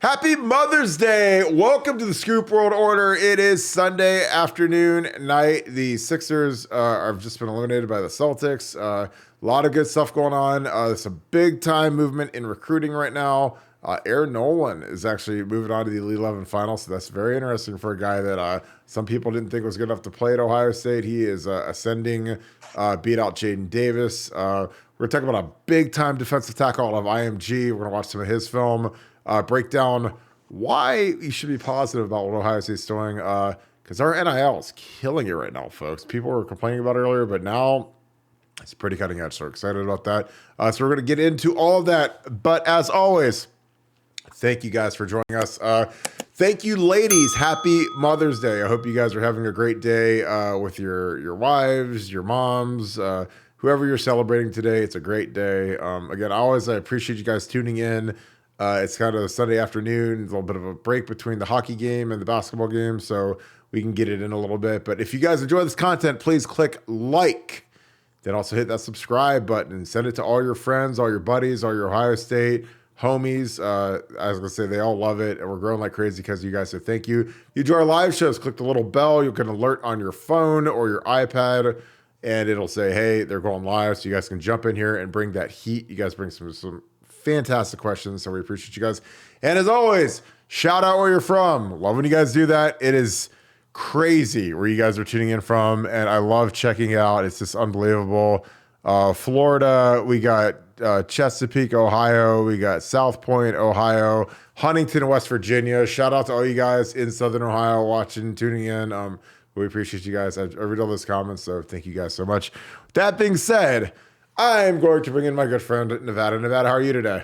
Happy Mother's Day. Welcome to the Scoop World Order. It is Sunday afternoon, night. The Sixers have just been eliminated by the Celtics. A lot of good stuff going on. There's a big time movement in recruiting right now. Aaron Nolan is actually moving on to the Elite 11 final, so that's very interesting for a guy that some people didn't think was good enough to play at Ohio State. He is ascending, beat out Jaden Davis. We're going to talk about a big time defensive tackle out of IMG. We're going to watch some of his film. Break down why you should be positive about what Ohio State's doing, because our NIL is killing it right now, folks. People were complaining about it earlier, but now it's pretty cutting edge, so excited about that. So we're going to get into all of that, but as always, thank you guys for joining us. Thank you, ladies. Happy Mother's Day. I hope you guys are having a great day with your wives, your moms, whoever you're celebrating today. It's a great day. Again, I appreciate you guys tuning in. It's kind of a Sunday afternoon, a little bit of a break between the hockey game and the basketball game, so we can get it in a little bit. But if you guys enjoy this content, please click like. Then also hit that subscribe button and send it to all your friends, all your buddies, all your Ohio State homies. I was going to say they all love it, and we're growing like crazy because of you guys, so thank you. If you enjoy our live shows, click the little bell. You'll get an alert on your phone or your iPad, and it'll say, hey, they're going live, so you guys can jump in here and bring that heat. You guys bring some fantastic questions, so we appreciate you guys. And as always, shout out where you're from. Love when you guys do that. It is crazy where you guys are tuning in from, and I love checking it out. It's just unbelievable. Florida, we got Chesapeake, Ohio, we got South Point, Ohio, Huntington, West Virginia. Shout out to all you guys in Southern Ohio watching, tuning in. We appreciate you guys. I read all those comments, so thank you guys so much. That being said, I'm going to bring in my good friend Nevada. Nevada, how are you today?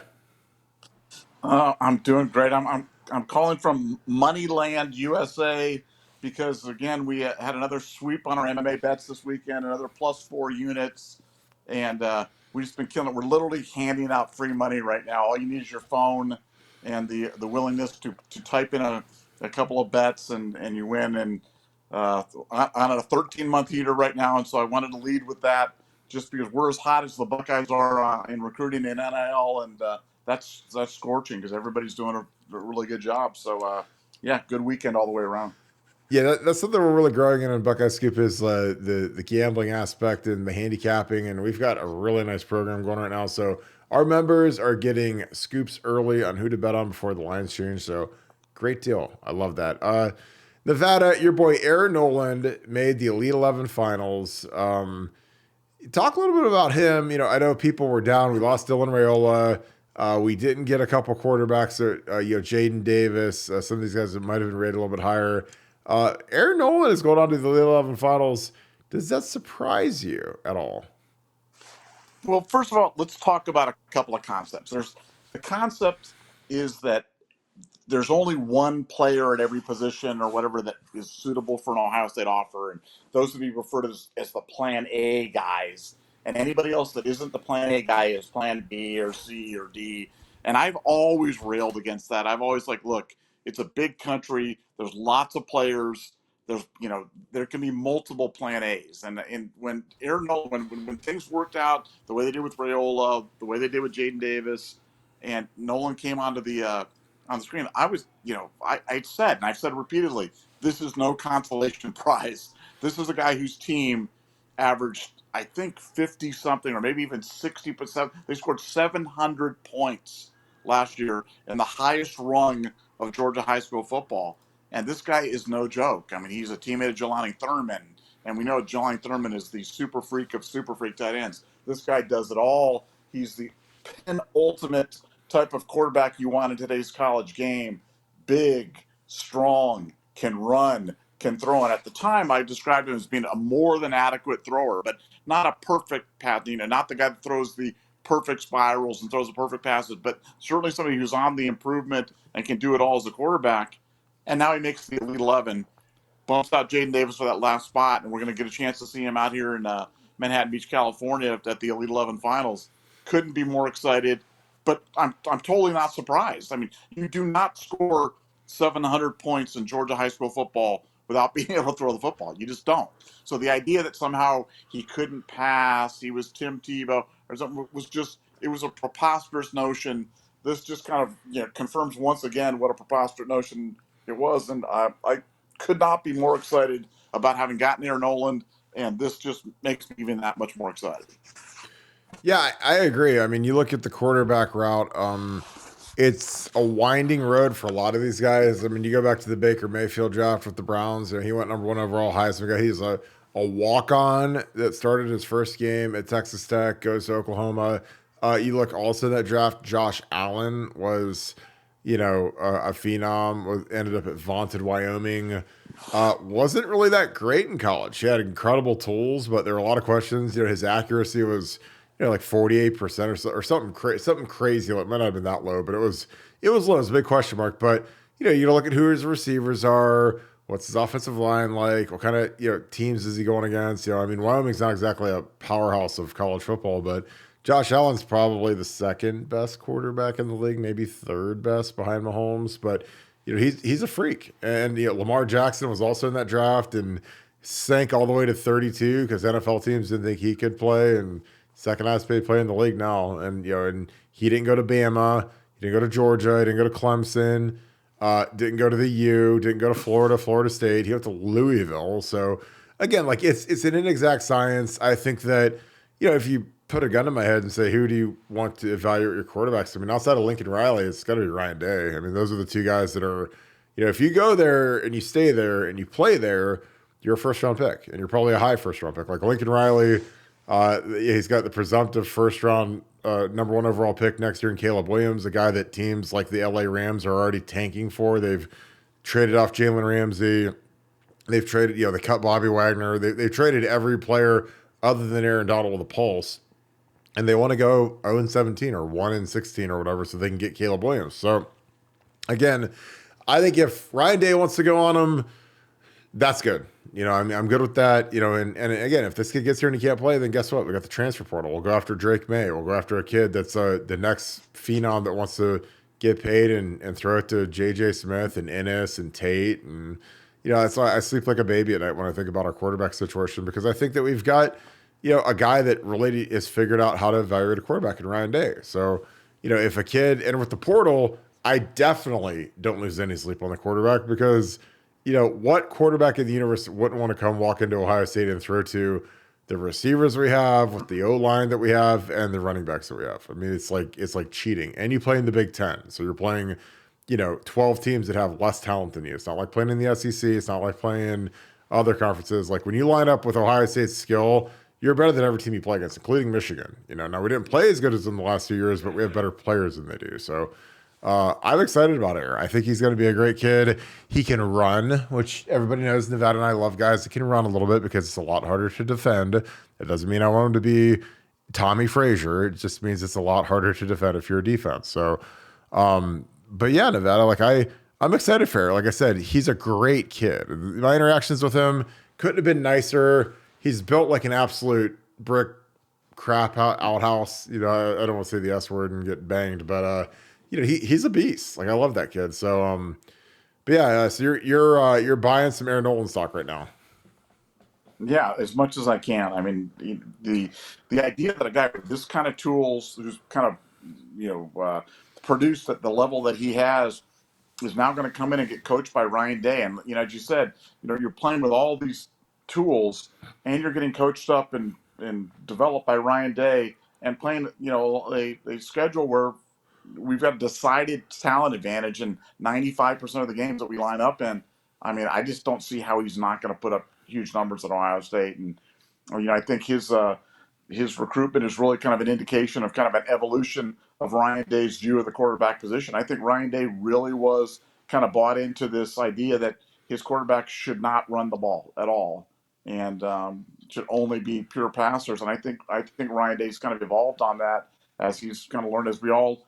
I'm doing great. I'm calling from Moneyland, USA, because again we had another sweep on our MMA bets this weekend, another +4 units, and we've just been killing it. We're literally handing out free money right now. All you need is your phone and the willingness to type in a couple of bets and you win. And on a 13-month heater right now, and so I wanted to lead with that just because we're as hot as the Buckeyes are in recruiting in NIL, and that's scorching because everybody's doing a really good job. So yeah, good weekend all the way around. Yeah, that's something we're really growing in Buckeye Scoop is the gambling aspect and the handicapping, and we've got a really nice program going right now. So our members are getting scoops early on who to bet on before the lines change. So great deal. I love that. Nevada, your boy Aaron Nolan made the Elite 11 finals. Talk a little bit about him. I know people were down. We lost Dylan Raiola. We didn't get a couple quarterbacks that, Jaden Davis, some of these guys that might have been rated a little bit higher. Aaron Nolan is going on to the Elite 11 finals. Does that surprise you at all? Well, first of all, let's talk about a couple of concepts. The concept is that there's only one player at every position or whatever that is suitable for an Ohio State offer, and those would be referred to as the Plan A guys. And anybody else that isn't the Plan A guy is Plan B or C or D. And I've always railed against that. I've always look, it's a big country. There's lots of players. There can be multiple Plan A's. And when Aaron Nolan, when things worked out the way they did with Raiola, the way they did with Jaden Davis, and Nolan came onto the on the screen, I said, and I've said repeatedly, this is no consolation prize. This is a guy whose team averaged, I think, 50 something or maybe even 60%. They scored 700 points last year in the highest rung of Georgia high school football. And this guy is no joke. I mean, he's a teammate of Jelani Thurman, and we know Jelani Thurman is the super freak of super freak tight ends. This guy does it all. He's the penultimate type of quarterback you want in today's college game. Big, strong, can run, can throw. And at the time, I described him as being a more than adequate thrower, but not a perfect path, not the guy that throws the perfect spirals and throws the perfect passes, but certainly somebody who's on the improvement and can do it all as a quarterback. And now he makes the Elite 11, bumps out Jaden Davis for that last spot, and we're going to get a chance to see him out here in Manhattan Beach, California at the Elite 11 finals. Couldn't be more excited, but I'm totally not surprised. I mean, you do not score 700 points in Georgia high school football without being able to throw the football. You just don't. So the idea that somehow he couldn't pass, he was Tim Tebow or something, it was a preposterous notion. this just kind of confirms once again what a preposterous notion it was, and I could not be more excited about having gotten Aaron Noland, and this just makes me even that much more excited. Yeah, I agree. I mean, you look at the quarterback route. It's a winding road for a lot of these guys. I mean, you go back to the Baker Mayfield draft with the Browns. He went number one overall, Heisman guy. He's a walk-on that started his first game at Texas Tech, goes to Oklahoma. You look also at that draft. Josh Allen was, a phenom. Ended up at vaunted Wyoming. Wasn't really that great in college. He had incredible tools, but there were a lot of questions. His accuracy was like 48% or something something crazy. It might not have been that low, but it was low. It was a big question mark. But you look at who his receivers are, what's his offensive line like, what kind of teams is he going against? I mean, Wyoming's not exactly a powerhouse of college football, but Josh Allen's probably the second best quarterback in the league, maybe third best behind Mahomes. But he's a freak, and Lamar Jackson was also in that draft and sank all the way to 32 because NFL teams didn't think he could play, and second highest paid player in the league now. And and he didn't go to Bama, he didn't go to Georgia, he didn't go to Clemson, didn't go to the U, didn't go to Florida State. He went to Louisville. So again, like it's an inexact science. I think that if you put a gun to my head and say, who do you want to evaluate your quarterbacks? I mean, outside of Lincoln Riley, it's got to be Ryan Day. I mean, those are the two guys that are, if you go there and you stay there and you play there, you're a first round pick, and you're probably a high first round pick. Like Lincoln Riley, he's got the presumptive first round number one overall pick next year in Caleb Williams, a guy that teams like the LA Rams are already tanking for. They've traded off Jalen Ramsey. They've traded, they cut Bobby Wagner. They've traded every player other than Aaron Donald with a pulse. And they want to go 0-17 or 1-16 or whatever so they can get Caleb Williams. So, again, I think if Ryan Day wants to go on him, that's good. I'm good with that. And again, if this kid gets here and he can't play, then guess what? We got the transfer portal. We'll go after Drake May. We'll go after a kid that's the next phenom that wants to get paid and throw it to J.J. Smith and Ennis and Tate. And, that's why I sleep like a baby at night when I think about our quarterback situation, because I think that we've got – a guy that really has figured out how to evaluate a quarterback in Ryan Day. So, if a kid entered with the portal, I definitely don't lose any sleep on the quarterback because, what quarterback in the universe wouldn't want to come walk into Ohio State and throw to the receivers we have, with the O-line that we have, and the running backs that we have? I mean, it's like cheating. And you play in the Big Ten. So you're playing, 12 teams that have less talent than you. It's not like playing in the SEC. It's not like playing other conferences. Like when you line up with Ohio State's skill, you're better than every team you play against, including Michigan. Now we didn't play as good as them the last 2 years, but we have better players than they do. So I'm excited about it. I think he's going to be a great kid. He can run, which everybody knows Nevada and I love guys that can run a little bit because it's a lot harder to defend. It doesn't mean I want him to be Tommy Frazier. It just means it's a lot harder to defend if you're a defense. So, but yeah, Nevada, I'm excited for it. Like I said, he's a great kid. My interactions with him couldn't have been nicer. He's built like an absolute brick crap outhouse. I don't want to say the S word and get banged, but he's a beast. Like I love that kid. So but yeah, so you're buying some Aaron Nolan stock right now. Yeah, as much as I can. I mean, the idea that a guy with this kind of tools, who's kind of produced at the level that he has, is now going to come in and get coached by Ryan Day. And as you said, you're playing with all these tools, and you're getting coached up and developed by Ryan Day, and playing a schedule where we've got a decided talent advantage in 95% of the games that we line up in. I mean, I just don't see how he's not going to put up huge numbers at Ohio State. And I think his recruitment is really kind of an indication of kind of an evolution of Ryan Day's view of the quarterback position. I think Ryan Day really was kind of bought into this idea that his quarterback should not run the ball at all, and should only be pure passers. And I think Ryan Day's kind of evolved on that as he's kind of learned, as we all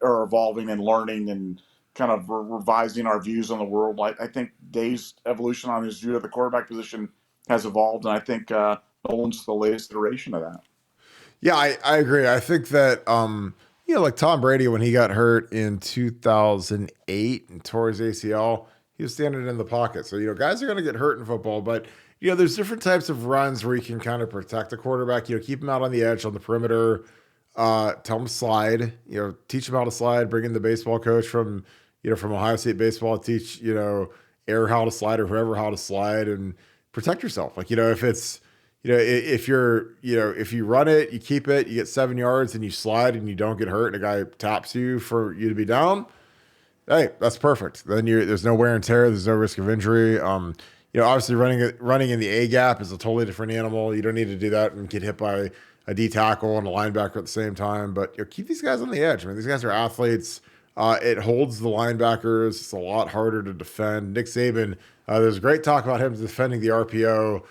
are evolving and learning and kind of revising our views on the world. I think Day's evolution on his view of the quarterback position has evolved, and I think Nolan's the latest iteration of that. Yeah, I agree. I think that like Tom Brady, when he got hurt in 2008 and tore his ACL, he was standing in the pocket. So, guys are going to get hurt in football, but there's different types of runs where you can kind of protect the quarterback, keep him out on the edge, on the perimeter. Tell them to slide, teach them how to slide, bring in the baseball coach from Ohio State baseball, teach, air how to slide or whoever how to slide and protect yourself. Like, if it's, if you're, if you run it, you keep it, you get 7 yards and you slide and you don't get hurt and a guy taps you for you to be down. Hey, that's perfect. Then there's no wear and tear. There's no risk of injury. Obviously running in the A gap is a totally different animal. You don't need to do that and get hit by a D tackle and a linebacker at the same time. But keep these guys on the edge. I mean, these guys are athletes. It holds the linebackers. It's a lot harder to defend. Nick Saban, there's great talk about him defending the RPO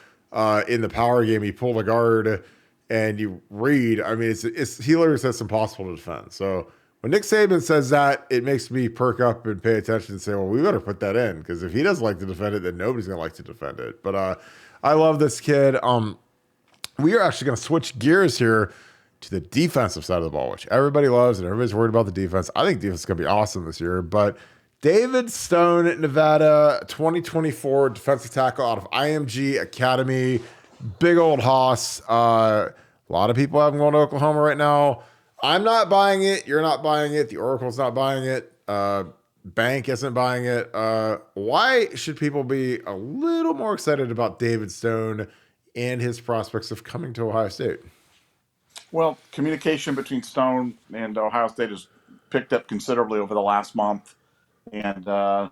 in the power game. He pulled a guard and you read. I mean, he literally says it's impossible to defend. So when Nick Saban says that, it makes me perk up and pay attention and say, well, we better put that in because if he doesn't like to defend it, then nobody's going to like to defend it. But I love this kid. We are actually going to switch gears here to the defensive side of the ball, which everybody loves and everybody's worried about the defense. I think defense is going to be awesome this year. But David Stone, Nevada, 2024 defensive tackle out of IMG Academy. Big old hoss. A lot of people have him going to Oklahoma right now. I'm not buying it. You're not buying it. The Oracle's not buying it. Bank isn't buying it. Why should people be a little more excited about David Stone and his prospects of coming to Ohio State? Well, communication between Stone and Ohio State has picked up considerably over the last month. And, I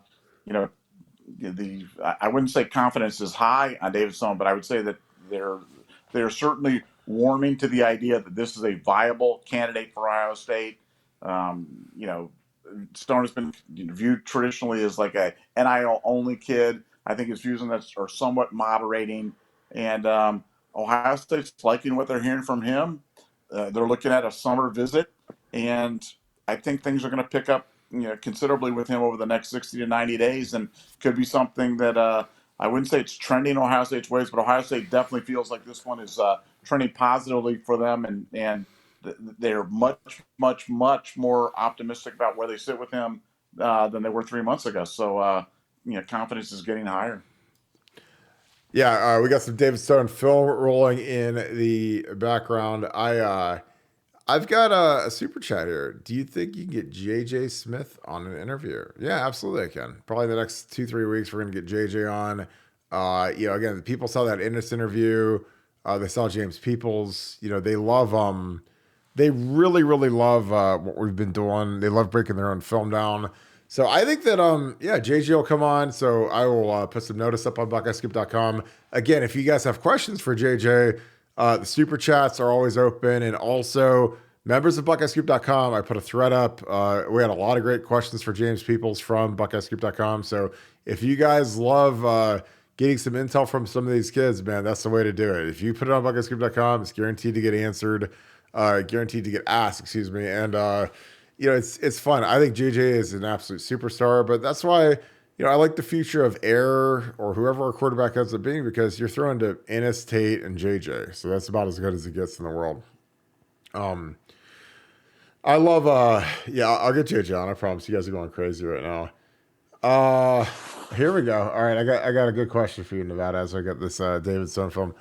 wouldn't say confidence is high on David Stone, but I would say that they're certainly warming to the idea that this is a viable candidate for Ohio State. Stone has been viewed traditionally as like a NIL only kid. I think his views on that are somewhat moderating, and Ohio State's liking what they're hearing from him. They're looking at a summer visit, and I think things are going to pick up considerably with him over the next 60 to 90 days, and could be something that I wouldn't say it's trending Ohio State's ways, but Ohio State definitely feels like this one is trending positively for them, and they're much, much, much more optimistic about where they sit with him than they were 3 months ago. So, confidence is getting higher. Yeah, we got some David Stone film rolling in the background. I've got a super chat here. Do you think you can get JJ Smith on an interview? Yeah, absolutely I can. Probably the next 2-3 weeks we're gonna get JJ on. Again, people saw that Innis interview. They saw James Peoples. They love they really, really love what we've been doing. They love breaking their own film down. So I think that, JJ will come on. So I will put some notice up on BuckeyeScoop.com. Again, if you guys have questions for JJ, the super chats are always open. And also, members of BuckeyeScoop.com, I put a thread up. We had a lot of great questions for James Peoples from BuckeyeScoop.com. So if you guys love getting some intel from some of these kids, man, that's the way to do it. If you put it on BuckeyeScoop.com, it's guaranteed to get answered, guaranteed to get asked, excuse me. And, it's fun. I think JJ is an absolute superstar, but that's why, I like the future of Air or whoever our quarterback ends up being because you're throwing to Ennis, Tate, and JJ. So that's about as good as it gets in the world. I love, I'll get JJ on. I promise you guys are going crazy right now. Here we go. All right. I got a good question for you, Nevada, as I get this David Stone film.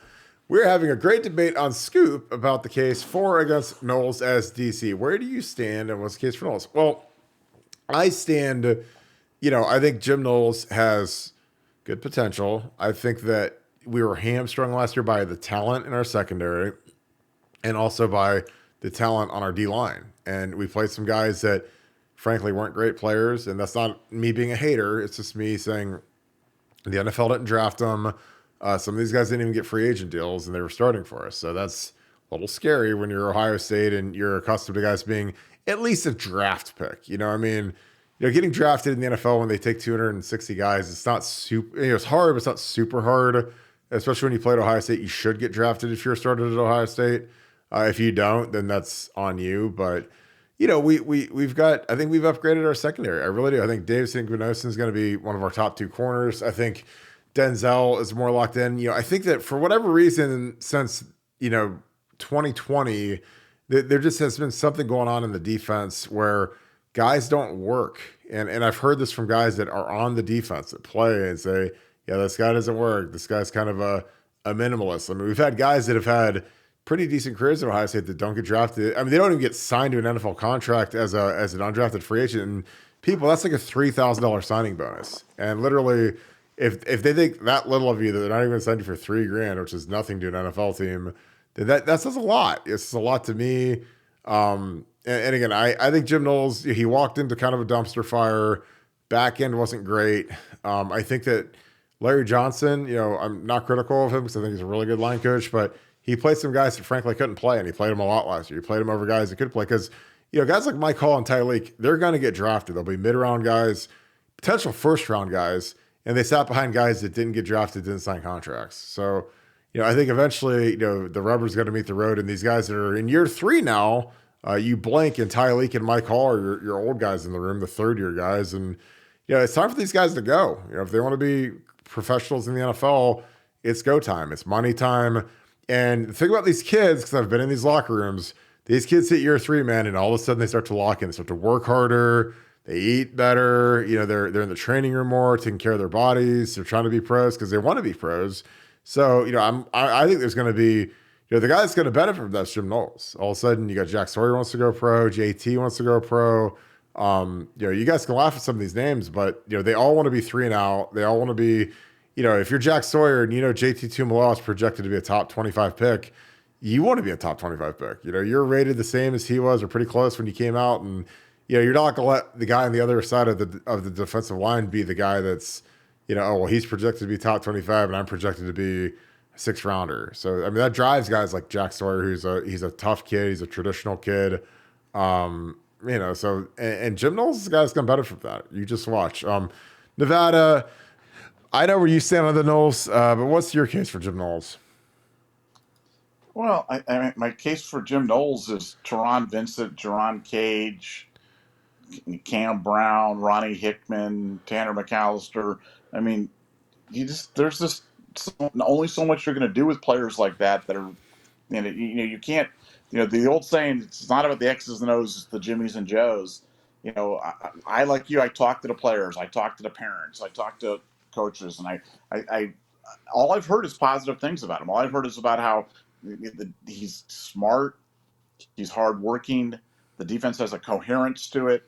We're having a great debate on Scoop about the case for against Knowles as DC. Where do you stand and what's the case for Knowles? Well, I stand, I think Jim Knowles has good potential. I think that we were hamstrung last year by the talent in our secondary and also by the talent on our D-line. And we played some guys that, frankly, weren't great players. And that's not me being a hater. It's just me saying the NFL didn't draft them. Some of these guys didn't even get free agent deals, and they were starting for us. So that's a little scary when you're Ohio State and you're accustomed to guys being at least a draft pick. Getting drafted in the NFL when they take 260 guys, it's not super. It's hard, but it's not super hard. Especially when you play at Ohio State, you should get drafted if you're started at Ohio State. If you don't, then that's on you. But we've got. I think we've upgraded our secondary. I really do. I think Dave Sinkvinosin is going to be one of our top 2 corners. I think Denzel is more locked in. I think that for whatever reason, since 2020, there just has been something going on in the defense where guys don't work. And I've heard this from guys that are on the defense that play and say, yeah, this guy doesn't work. This guy's kind of a minimalist. I mean, we've had guys that have had pretty decent careers at Ohio State that don't get drafted. I mean, they don't even get signed to an NFL contract as an undrafted free agent. And people, that's like a $3,000 signing bonus. And literally, if they think that little of you that they're not even going to sign you for $3,000, which is nothing to an NFL team, then that says a lot. It says a lot to me. And again, I think Jim Knowles, he walked into kind of a dumpster fire. Back end wasn't great. I think that Larry Johnson, I'm not critical of him because I think he's a really good line coach, but he played some guys that frankly couldn't play, and he played them a lot last year. He played them over guys that could play because, guys like Mike Hall and Tyreek, they're going to get drafted. They'll be mid-round guys, potential first-round guys, and they sat behind guys that didn't get drafted, didn't sign contracts. So, I think eventually, the rubber's going to meet the road, and these guys that are in year 3 now, you blink, and Tyreek and Mike Hall are your old guys in the room, the third-year guys, and it's time for these guys to go. If they want to be professionals in the NFL, it's go time. It's money time. And the thing about these kids, because I've been in these locker rooms, these kids hit year 3, man, and all of a sudden they start to lock in. They start to work harder. They eat better. They're in the training room more, taking care of their bodies. They're trying to be pros because they want to be pros. So, I think there's going to be, the guy that's going to benefit from that's Jim Knowles. All of a sudden, you got Jack Sawyer wants to go pro. JT wants to go pro. You guys can laugh at some of these names, but they all want to be 3 and out. They all want to be, if you're Jack Sawyer and JT Tuimoloau is projected to be a top 25 pick, you want to be a top 25 pick. You're rated the same as he was or pretty close when you came out, and you're not gonna let the guy on the other side of the defensive line be the guy that's, oh well, he's projected to be top 25 and I'm projected to be a 6th rounder. So I mean that drives guys like Jack Sawyer, he's a tough kid, he's a traditional kid. So and Jim Knowles is a guy that's gonna benefit from that. You just watch. Nevada, I know where you stand on the Knowles, but what's your case for Jim Knowles? Well, I mean, my case for Jim Knowles is Teron Vincent, Jerron Cage, Cam Brown, Ronnie Hickman, Tanner McAllister. I mean, there's just only so much you're going to do with players like that are, you can't, the old saying, it's not about the X's and O's, it's the Jimmies and Joes. I like you, I talk to the players, I talk to the parents, I talk to coaches, and I all I've heard is positive things about him. All I've heard is about how he's smart, he's hardworking, the defense has a coherence to it.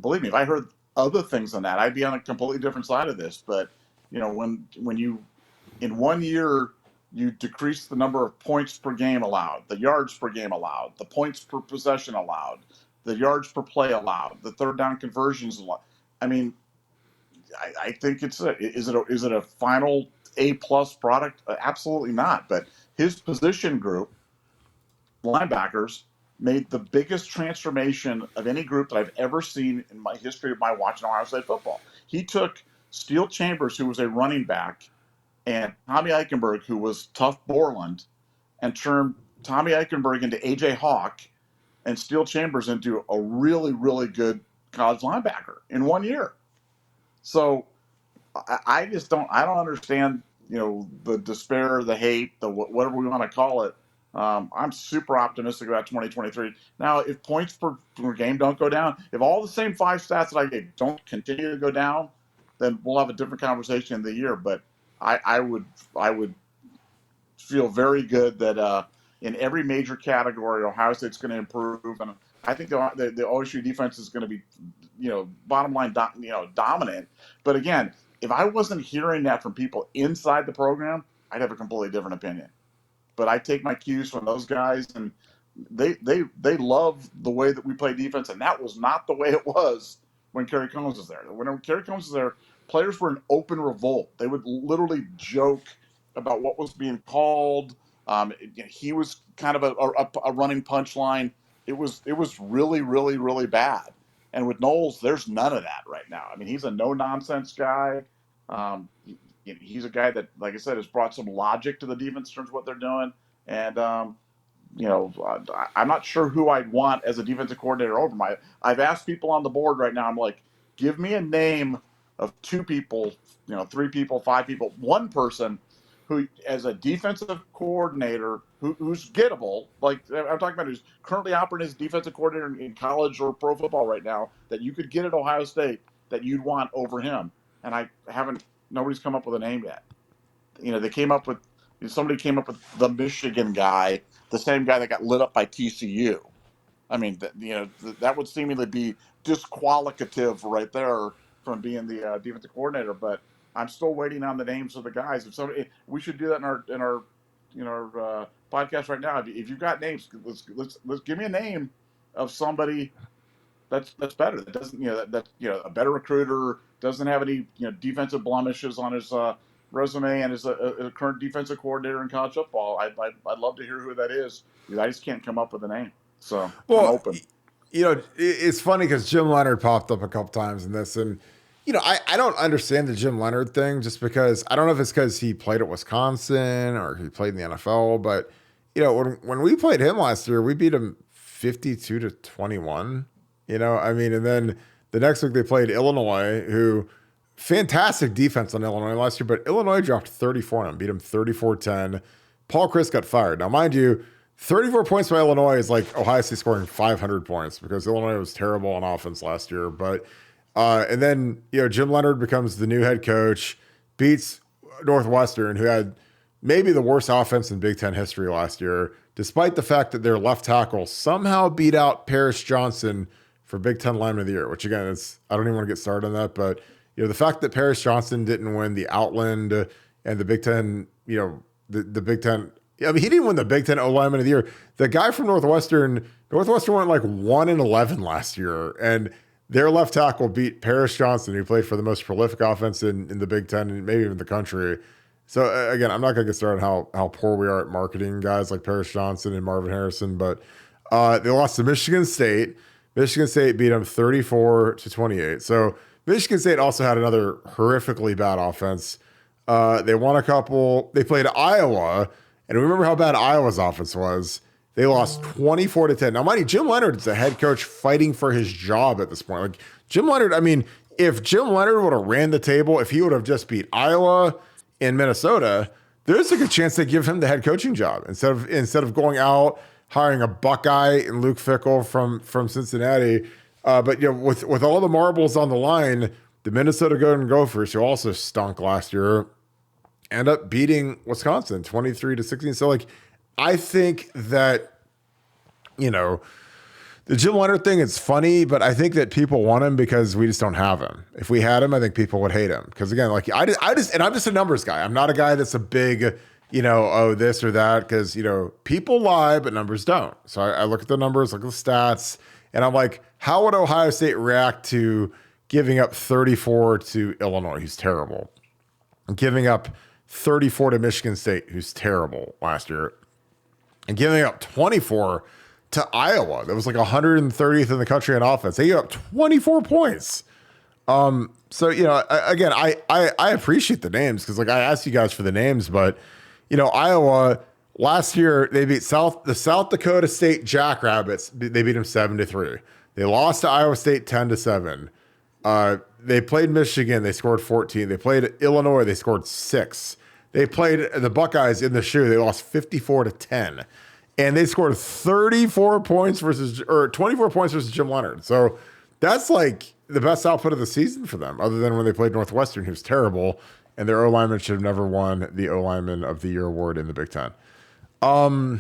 Believe me, if I heard other things than that, I'd be on a completely different side of this. But when you in 1 year you decrease the number of points per game allowed, the yards per game allowed, the points per possession allowed, the yards per play allowed, the third down conversions allowed. I mean, I think is it a final A+ product? Absolutely not. But his position group, linebackers, made the biggest transformation of any group that I've ever seen in my history of my watching Ohio State football. He took Steele Chambers, who was a running back, and Tommy Eichenberg, who was tough Borland, and turned Tommy Eichenberg into A.J. Hawk and Steele Chambers into a really, really good college linebacker in 1 year. So I don't understand, the despair, the hate, the whatever we want to call it. I'm super optimistic about 2023. Now, if points per game don't go down, if all the same 5 stats that I gave don't continue to go down, then we'll have a different conversation in the year. But I would feel very good that in every major category, Ohio State's going to improve, and I think the OSU defense is going to be, bottom line, dominant. But again, if I wasn't hearing that from people inside the program, I'd have a completely different opinion. But I take my cues from those guys, and they love the way that we play defense, and that was not the way it was when Kerry Combs was there. When Kerry Combs was there, players were in open revolt. They would literally joke about what was being called. He was kind of a running punchline. It was really, really, really bad. And with Knowles, there's none of that right now. I mean, he's a no-nonsense guy. He's a guy that, like I said, has brought some logic to the defense in terms of what they're doing. And, I'm not sure who I'd want as a defensive coordinator over my. I've asked people on the board right now. I'm like, give me a name of 2 people, 3 people, 5 people, one person who, as a defensive coordinator, who's gettable. Like I'm talking about, who's currently operating as defensive coordinator in college or pro football right now, that you could get at Ohio State that you'd want over him. And I haven't. Nobody's come up with a name yet. They came up with. Somebody came up with the Michigan guy the same guy that got lit up by TCU. I mean, that would seemingly be disqualificative right there from being the defensive coordinator. But I'm still waiting on the names of the guys. If somebody, we should do that in our podcast right now. If you've got names, let's give me a name of somebody that's better. That doesn't that a better recruiter, doesn't have any defensive blemishes on his resume, and is a current defensive coordinator in college football. I'd love to hear who that is, because I just can't come up with a name. So I'm open. It's funny because Jim Leonard popped up a couple times in this, and I don't understand the Jim Leonard thing, just because I don't know if it's because he played at Wisconsin or he played in the NFL, but when we played him last year, we beat him 52-21. I mean, and then the next week they played Illinois, who fantastic defense on Illinois last year, but Illinois dropped 34 on them, beat them 34-10. Paul Chryst got fired. Now, mind you, 34 points by Illinois is like Ohio State scoring 500 points, because Illinois was terrible on offense last year. But and then Jim Leonard becomes the new head coach, beats Northwestern, who had maybe the worst offense in Big Ten history last year, despite the fact that their left tackle somehow beat out Paris Johnson for Big Ten Lineman of the Year. Which again, I don't even want to get started on that, but the fact that Paris Johnson didn't win the Outland and the Big Ten, the Big Ten. I mean, he didn't win the Big Ten O-Lineman of the Year. The guy from Northwestern went like 1-11 last year, and their left tackle beat Paris Johnson, who played for the most prolific offense in the Big Ten and maybe even the country. So again, I'm not going to get started on how poor we are at marketing guys like Paris Johnson and Marvin Harrison, but they lost to Michigan State. Michigan State beat them 34-28. So Michigan State also had another horrifically bad offense. They won a couple. They played Iowa. And remember how bad Iowa's offense was. They lost 24-10. Now, mind you, Jim Leonard is a head coach fighting for his job at this point. Like Jim Leonard, I mean, if Jim Leonard would have ran the table, if he would have just beat Iowa and Minnesota, there's a good chance they give him the head coaching job instead of going out hiring a Buckeye and Luke Fickell from Cincinnati. But with all the marbles on the line, the Minnesota Golden Gophers, who also stunk last year, end up beating Wisconsin 23-16. So I think that, the Jim Leonard thing, it's funny, but I think that people want him because we just don't have him. If we had him, I think people would hate him. Because again, and I'm just a numbers guy. I'm not a guy that's a big, this or that, because, people lie, but numbers don't. So I look at the numbers, look at the stats, and I'm like, how would Ohio State react to giving up 34 to Illinois, who's terrible, and giving up 34 to Michigan State, who's terrible last year, and giving up 24 to Iowa, that was like 130th in the country in offense? They gave up 24 points. So I appreciate the names, because I asked you guys for the names, but Iowa last year they beat the South Dakota State Jackrabbits. They beat them 7-3. They lost to Iowa State 10-7. They played Michigan. They scored 14. They played Illinois. They scored 6. They played the Buckeyes in the shoe. They lost 54-10, and they scored 24 points versus Jim Leonard. So that's like the best output of the season for them, other than when they played Northwestern, who's terrible, and their O-lineman should have never won the O-lineman of the year award in the Big Ten. I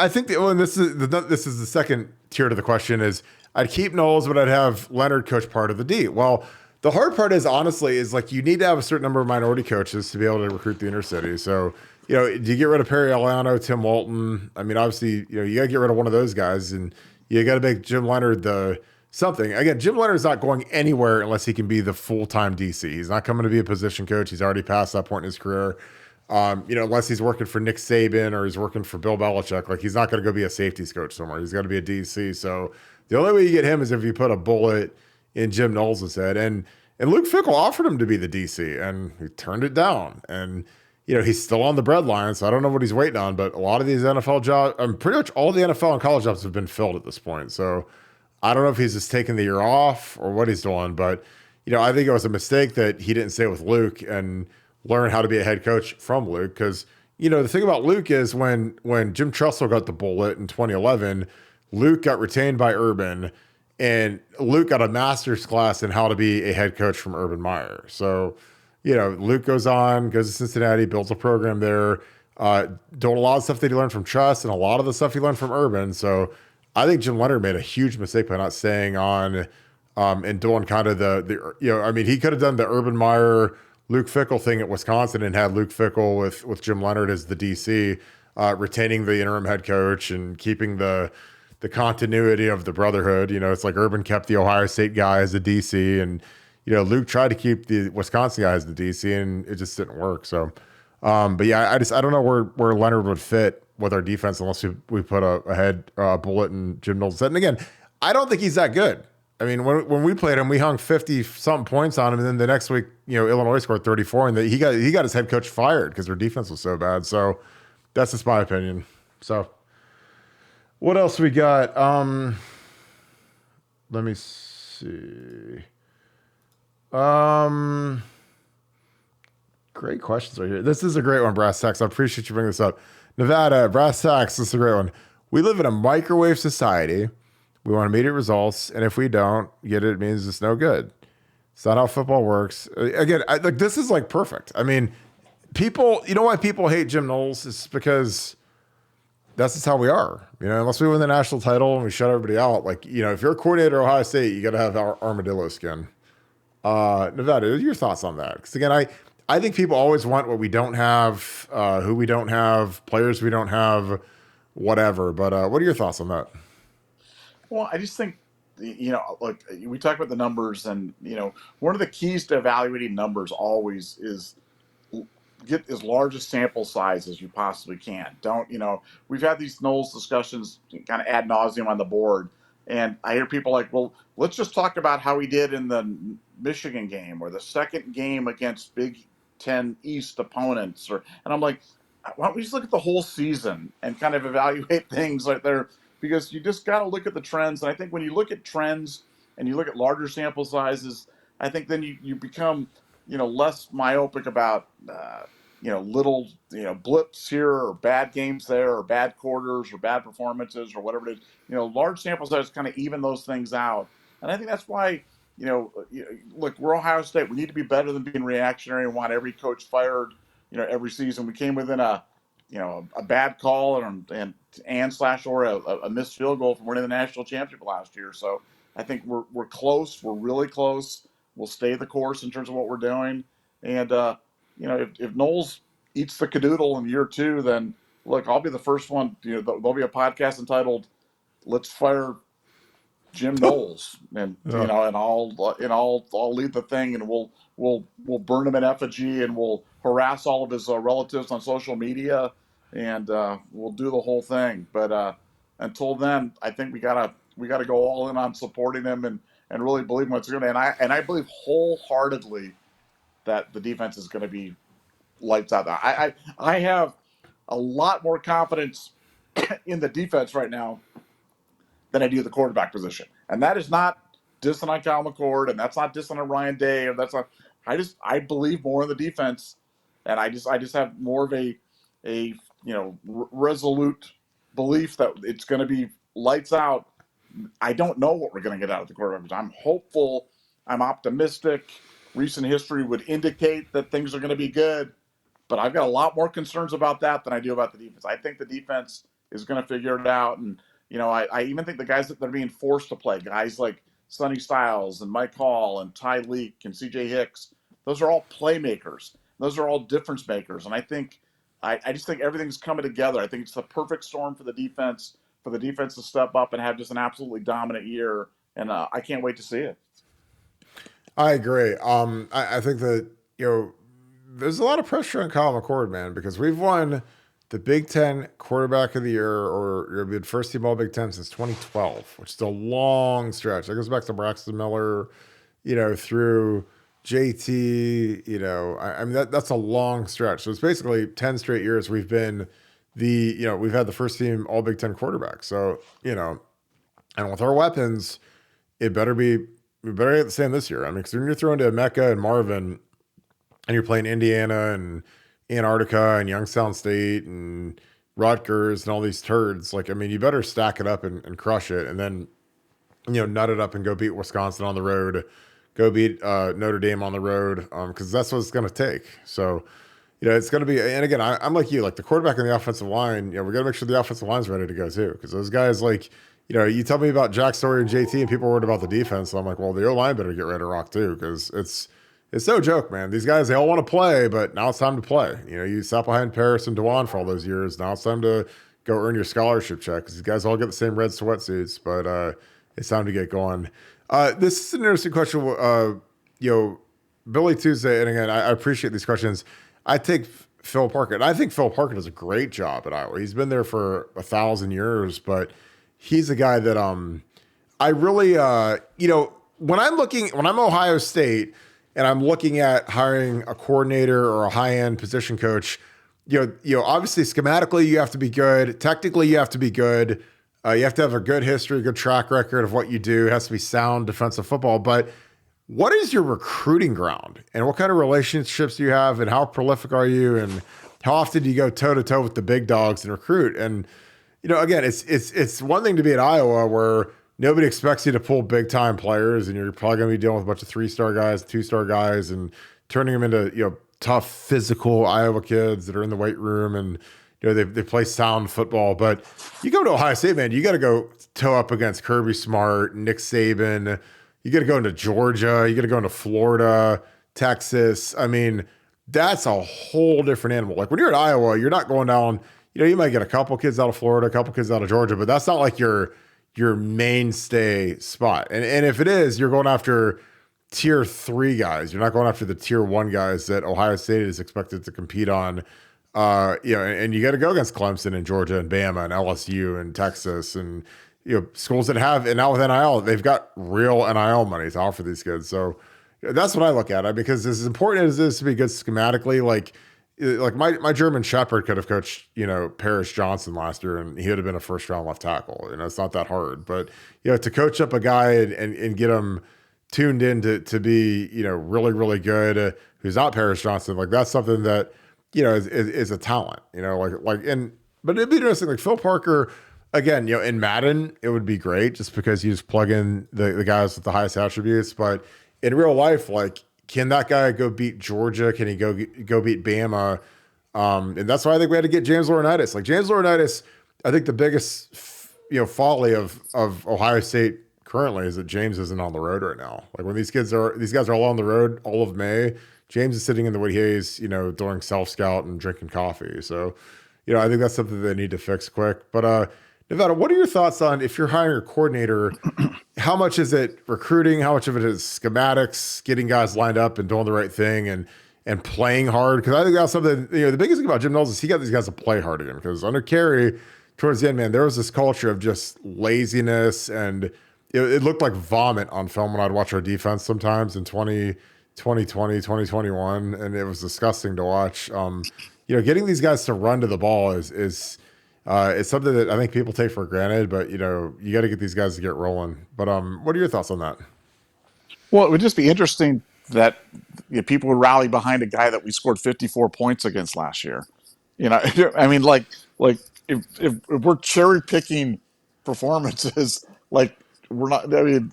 think this is the second tier to the question is I'd keep Knowles, but I'd have Leonard coach part of the D. Well, the hard part is, honestly, is you need to have a certain number of minority coaches to be able to recruit the inner city. So, do you get rid of Perry Eliano, Tim Walton? I mean, obviously, you got to get rid of one of those guys, and you got to make Jim Leonard the something. Again, Jim Leonard's not going anywhere unless he can be the full-time DC. He's not coming to be a position coach. He's already past that point in his career. Unless he's working for Nick Saban or he's working for Bill Belichick, he's not going to go be a safeties coach somewhere. He's got to be a DC. So the only way you get him is if you put a bullet in Jim Knowles' head. And Luke Fickell offered him to be the DC, and he turned it down. And, he's still on the breadline, so I don't know what he's waiting on. But a lot of these NFL jobs, pretty much all the NFL and college jobs have been filled at this point. So I don't know if he's just taking the year off or what he's doing. But, I think it was a mistake that he didn't stay with Luke and learn how to be a head coach from Luke. Because, the thing about Luke is when Jim Tressel got the bullet in 2011, Luke got retained by Urban, and Luke got a master's class in how to be a head coach from Urban Meyer. So, Luke goes to Cincinnati, builds a program there, Doing a lot of stuff that he learned from Truss and a lot of the stuff he learned from Urban. So I think Jim Leonhard made a huge mistake by not staying on and doing kind of I mean, he could have done the Urban Meyer, Luke Fickell thing at Wisconsin and had Luke Fickell with Jim Leonhard as the DC, retaining the interim head coach and keeping the continuity of the brotherhood. It's like Urban kept the Ohio State guy as the DC, and Luke tried to keep the Wisconsin guy as the DC, and it just didn't work. So, but yeah, I don't know where Leonhard would fit with our defense unless we put a head bullet in Jim Knowles' head. And again, I don't think he's that good. I mean, when we played him, we hung 50 something points on him, and then the next week, Illinois scored 34, and he got his head coach fired because their defense was so bad. So that's just my opinion. So what else we got? Let me see. Great questions right here. This is a great one, Brass Tacks. I appreciate you bringing this up. Nevada, Brass Tacks, this is a great one. We live in a microwave society. We want immediate results, and if we don't get it, it means it's no good. It's not how football works. Again, this is like perfect. I mean, people, you know why people hate Jim Knowles? It's because that's just how we are. Unless we win the national title and we shut everybody out, if you're a coordinator at Ohio State, you got to have our armadillo skin. Nevada, your thoughts on that? Because again, I think people always want what we don't have, who we don't have, players we don't have, whatever. But what are your thoughts on that? Well, I just think, like we talk about the numbers, and one of the keys to evaluating numbers always is get as large a sample size as you possibly can. Don't, we've had these Knowles discussions kind of ad nauseum on the board, and I hear people like, well, let's just talk about how he did in the Michigan game or the second game against Big Ten East opponents, and I'm like, why don't we just look at the whole season and kind of evaluate things like there, because you just got to look at the trends. And I think when you look at trends and you look at larger sample sizes, I think then you become, less myopic about, little, blips here or bad games there or bad quarters or bad performances or whatever it is. Large sample sizes kind of even those things out. And I think that's why, look, we're Ohio State. We need to be better than being reactionary and want every coach fired, every season. We came within a bad call or a missed field goal from winning the national championship last year. So I think we're close. We're really close. We'll stay the course in terms of what we're doing. And if Knowles eats the cadoodle in year 2, then look, I'll be the first one. There'll be a podcast entitled "Let's Fire Jim Knowles," and Yeah. and I'll lead the thing, and we'll burn him in effigy, and we'll harass all of his relatives on social media, and we'll do the whole thing. But until then, I think we gotta go all in on supporting him and really believe what's going to. And I believe wholeheartedly that the defense is going to be lights out. I have a lot more confidence in the defense right now than I do the quarterback position. And that is not dissing on Cal McCord, and that's not dissing on Ryan Day, or that's not. I believe more in the defense, and I just have more of a resolute belief that it's going to be lights out. I don't know what we're going to get out of the quarterback. I'm hopeful. I'm optimistic. Recent history would indicate that things are going to be good, but I've got a lot more concerns about that than I do about the defense. I think the defense is going to figure it out, and I even think the guys that are being forced to play, guys like Sonny Styles and Mike Hall and Ty Leak and C.J. Hicks, those are all playmakers. Those are all difference makers, and I just think everything's coming together. I think it's the perfect storm for the defense to step up and have just an absolutely dominant year, and I can't wait to see it. I agree. I think that, there's a lot of pressure on Kyle McCord, man, because we've won the Big Ten Quarterback of the Year, or been first team All Big Ten since 2012, which is a long stretch. That goes back to Braxton Miller, through JT. I mean that's a long stretch. So it's basically 10 straight years we've been we've had the first team All Big Ten quarterback. So and with our weapons, we better get the same this year. I mean, because when you're throwing to Mecca and Marvin, and you're playing Indiana and Antarctica and Youngstown State and Rutgers and all these turds, you better stack it up and crush it, and then, nut it up and go beat Wisconsin on the road, go beat Notre Dame on the road, because that's what it's going to take. So, it's going to be, and again, I'm like you, like the quarterback and the offensive line, we got to make sure the offensive line's ready to go too. Because those guys, like, you tell me about Jack Story and JT, and people are worried about the defense. So I'm like, well, the O line better get ready to rock too, because it's no joke, man. These guys, they all want to play, but now it's time to play. You sat behind Paris and Dewan for all those years. Now it's time to go earn your scholarship check, because these guys all get the same red sweatsuits, but it's time to get going. This is an interesting question. Billy Tuesday, and again, I appreciate these questions. I take Phil Parker, and I think Phil Parker does a great job at Iowa. He's been there for 1,000 years, but he's a guy that I really when I'm Ohio State and I'm looking at hiring a coordinator or a high end position coach, obviously schematically you have to be good, technically you have to be good, you have to have a good history, good track record of what you do. It has to be sound defensive football, but what is your recruiting ground, and what kind of relationships do you have, and how prolific are you, and how often do you go toe to toe with the big dogs and recruit? And again, it's one thing to be at Iowa where nobody expects you to pull big time players, and you're probably going to be dealing with a bunch of 3-star guys, 2-star guys, and turning them into tough physical Iowa kids that are in the weight room and they play sound football. But you go to Ohio State, man, you got to go toe up against Kirby Smart, Nick Saban. You got to go into Georgia. You got to go into Florida, Texas. I mean, that's a whole different animal. Like when you're at Iowa, you're not going down. You might get a couple kids out of Florida, a couple kids out of Georgia, but that's not like your mainstay spot. And if it is, you're going after tier 3 guys. You're not going after the tier 1 guys that Ohio State is expected to compete on. And you got to go against Clemson and Georgia and Bama and LSU and Texas and schools that have, and now with NIL, they've got real NIL money to offer these kids. So that's what I look at, because as important as it is to be good schematically, like my German Shepherd could have coached, Paris Johnson last year, and he would have been a first round left tackle. It's not that hard, but to coach up a guy and get him tuned in to be, really, really good, who's not Paris Johnson, like that's something that, is a talent, but it'd be interesting, like Phil Parker. Again, in Madden, it would be great just because you just plug in the guys with the highest attributes. But in real life, like, can that guy go beat Georgia? Can he go beat Bama? And that's why I think we had to get James Laurinaitis. Like James Laurinaitis, I think the biggest folly of Ohio State currently is that James isn't on the road right now. Like when these guys are all on the road all of May, James is sitting in the Woody Hayes, doing self scout and drinking coffee. So, I think that's something they need to fix quick. But Nevada, what are your thoughts on, if you're hiring a coordinator, how much is it recruiting? How much of it is schematics, getting guys lined up and doing the right thing and playing hard? Because I think that's something, the biggest thing about Jim Knowles is he got these guys to play hard again. Because under Carey, towards the end, man, there was this culture of just laziness, and it looked like vomit on film when I'd watch our defense sometimes in 2020, 2021, and it was disgusting to watch. Getting these guys to run to the ball is it's something that I think people take for granted, but you got to get these guys to get rolling. But what are your thoughts on that? Well, it would just be interesting that people would rally behind a guy that we scored 54 points against last year. I mean, like if we're cherry picking performances, like we're not. I mean,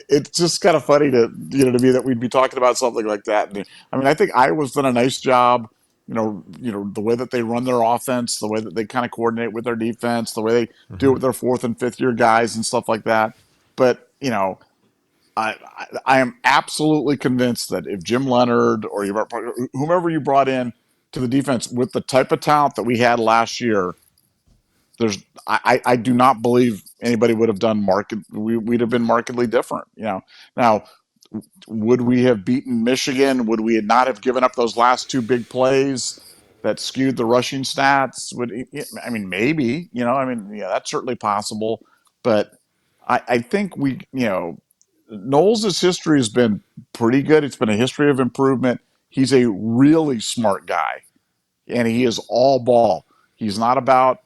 it's just kind of funny to me that we'd be talking about something like that. I mean, I think Iowa's done a nice job. The way that they run their offense, the way that they kind of coordinate with their defense, the way they do it with their 4th and 5th year guys and stuff like that. But I am absolutely convinced that if Jim Leonard or whomever you brought in to the defense with the type of talent that we had last year, I do not believe anybody would have done we'd have been markedly different. Now, would we have beaten Michigan? Would we not have given up those last 2 big plays that skewed the rushing stats? I mean, maybe, that's certainly possible. But I think Knowles' history has been pretty good. It's been a history of improvement. He's a really smart guy, and he is all ball. He's not about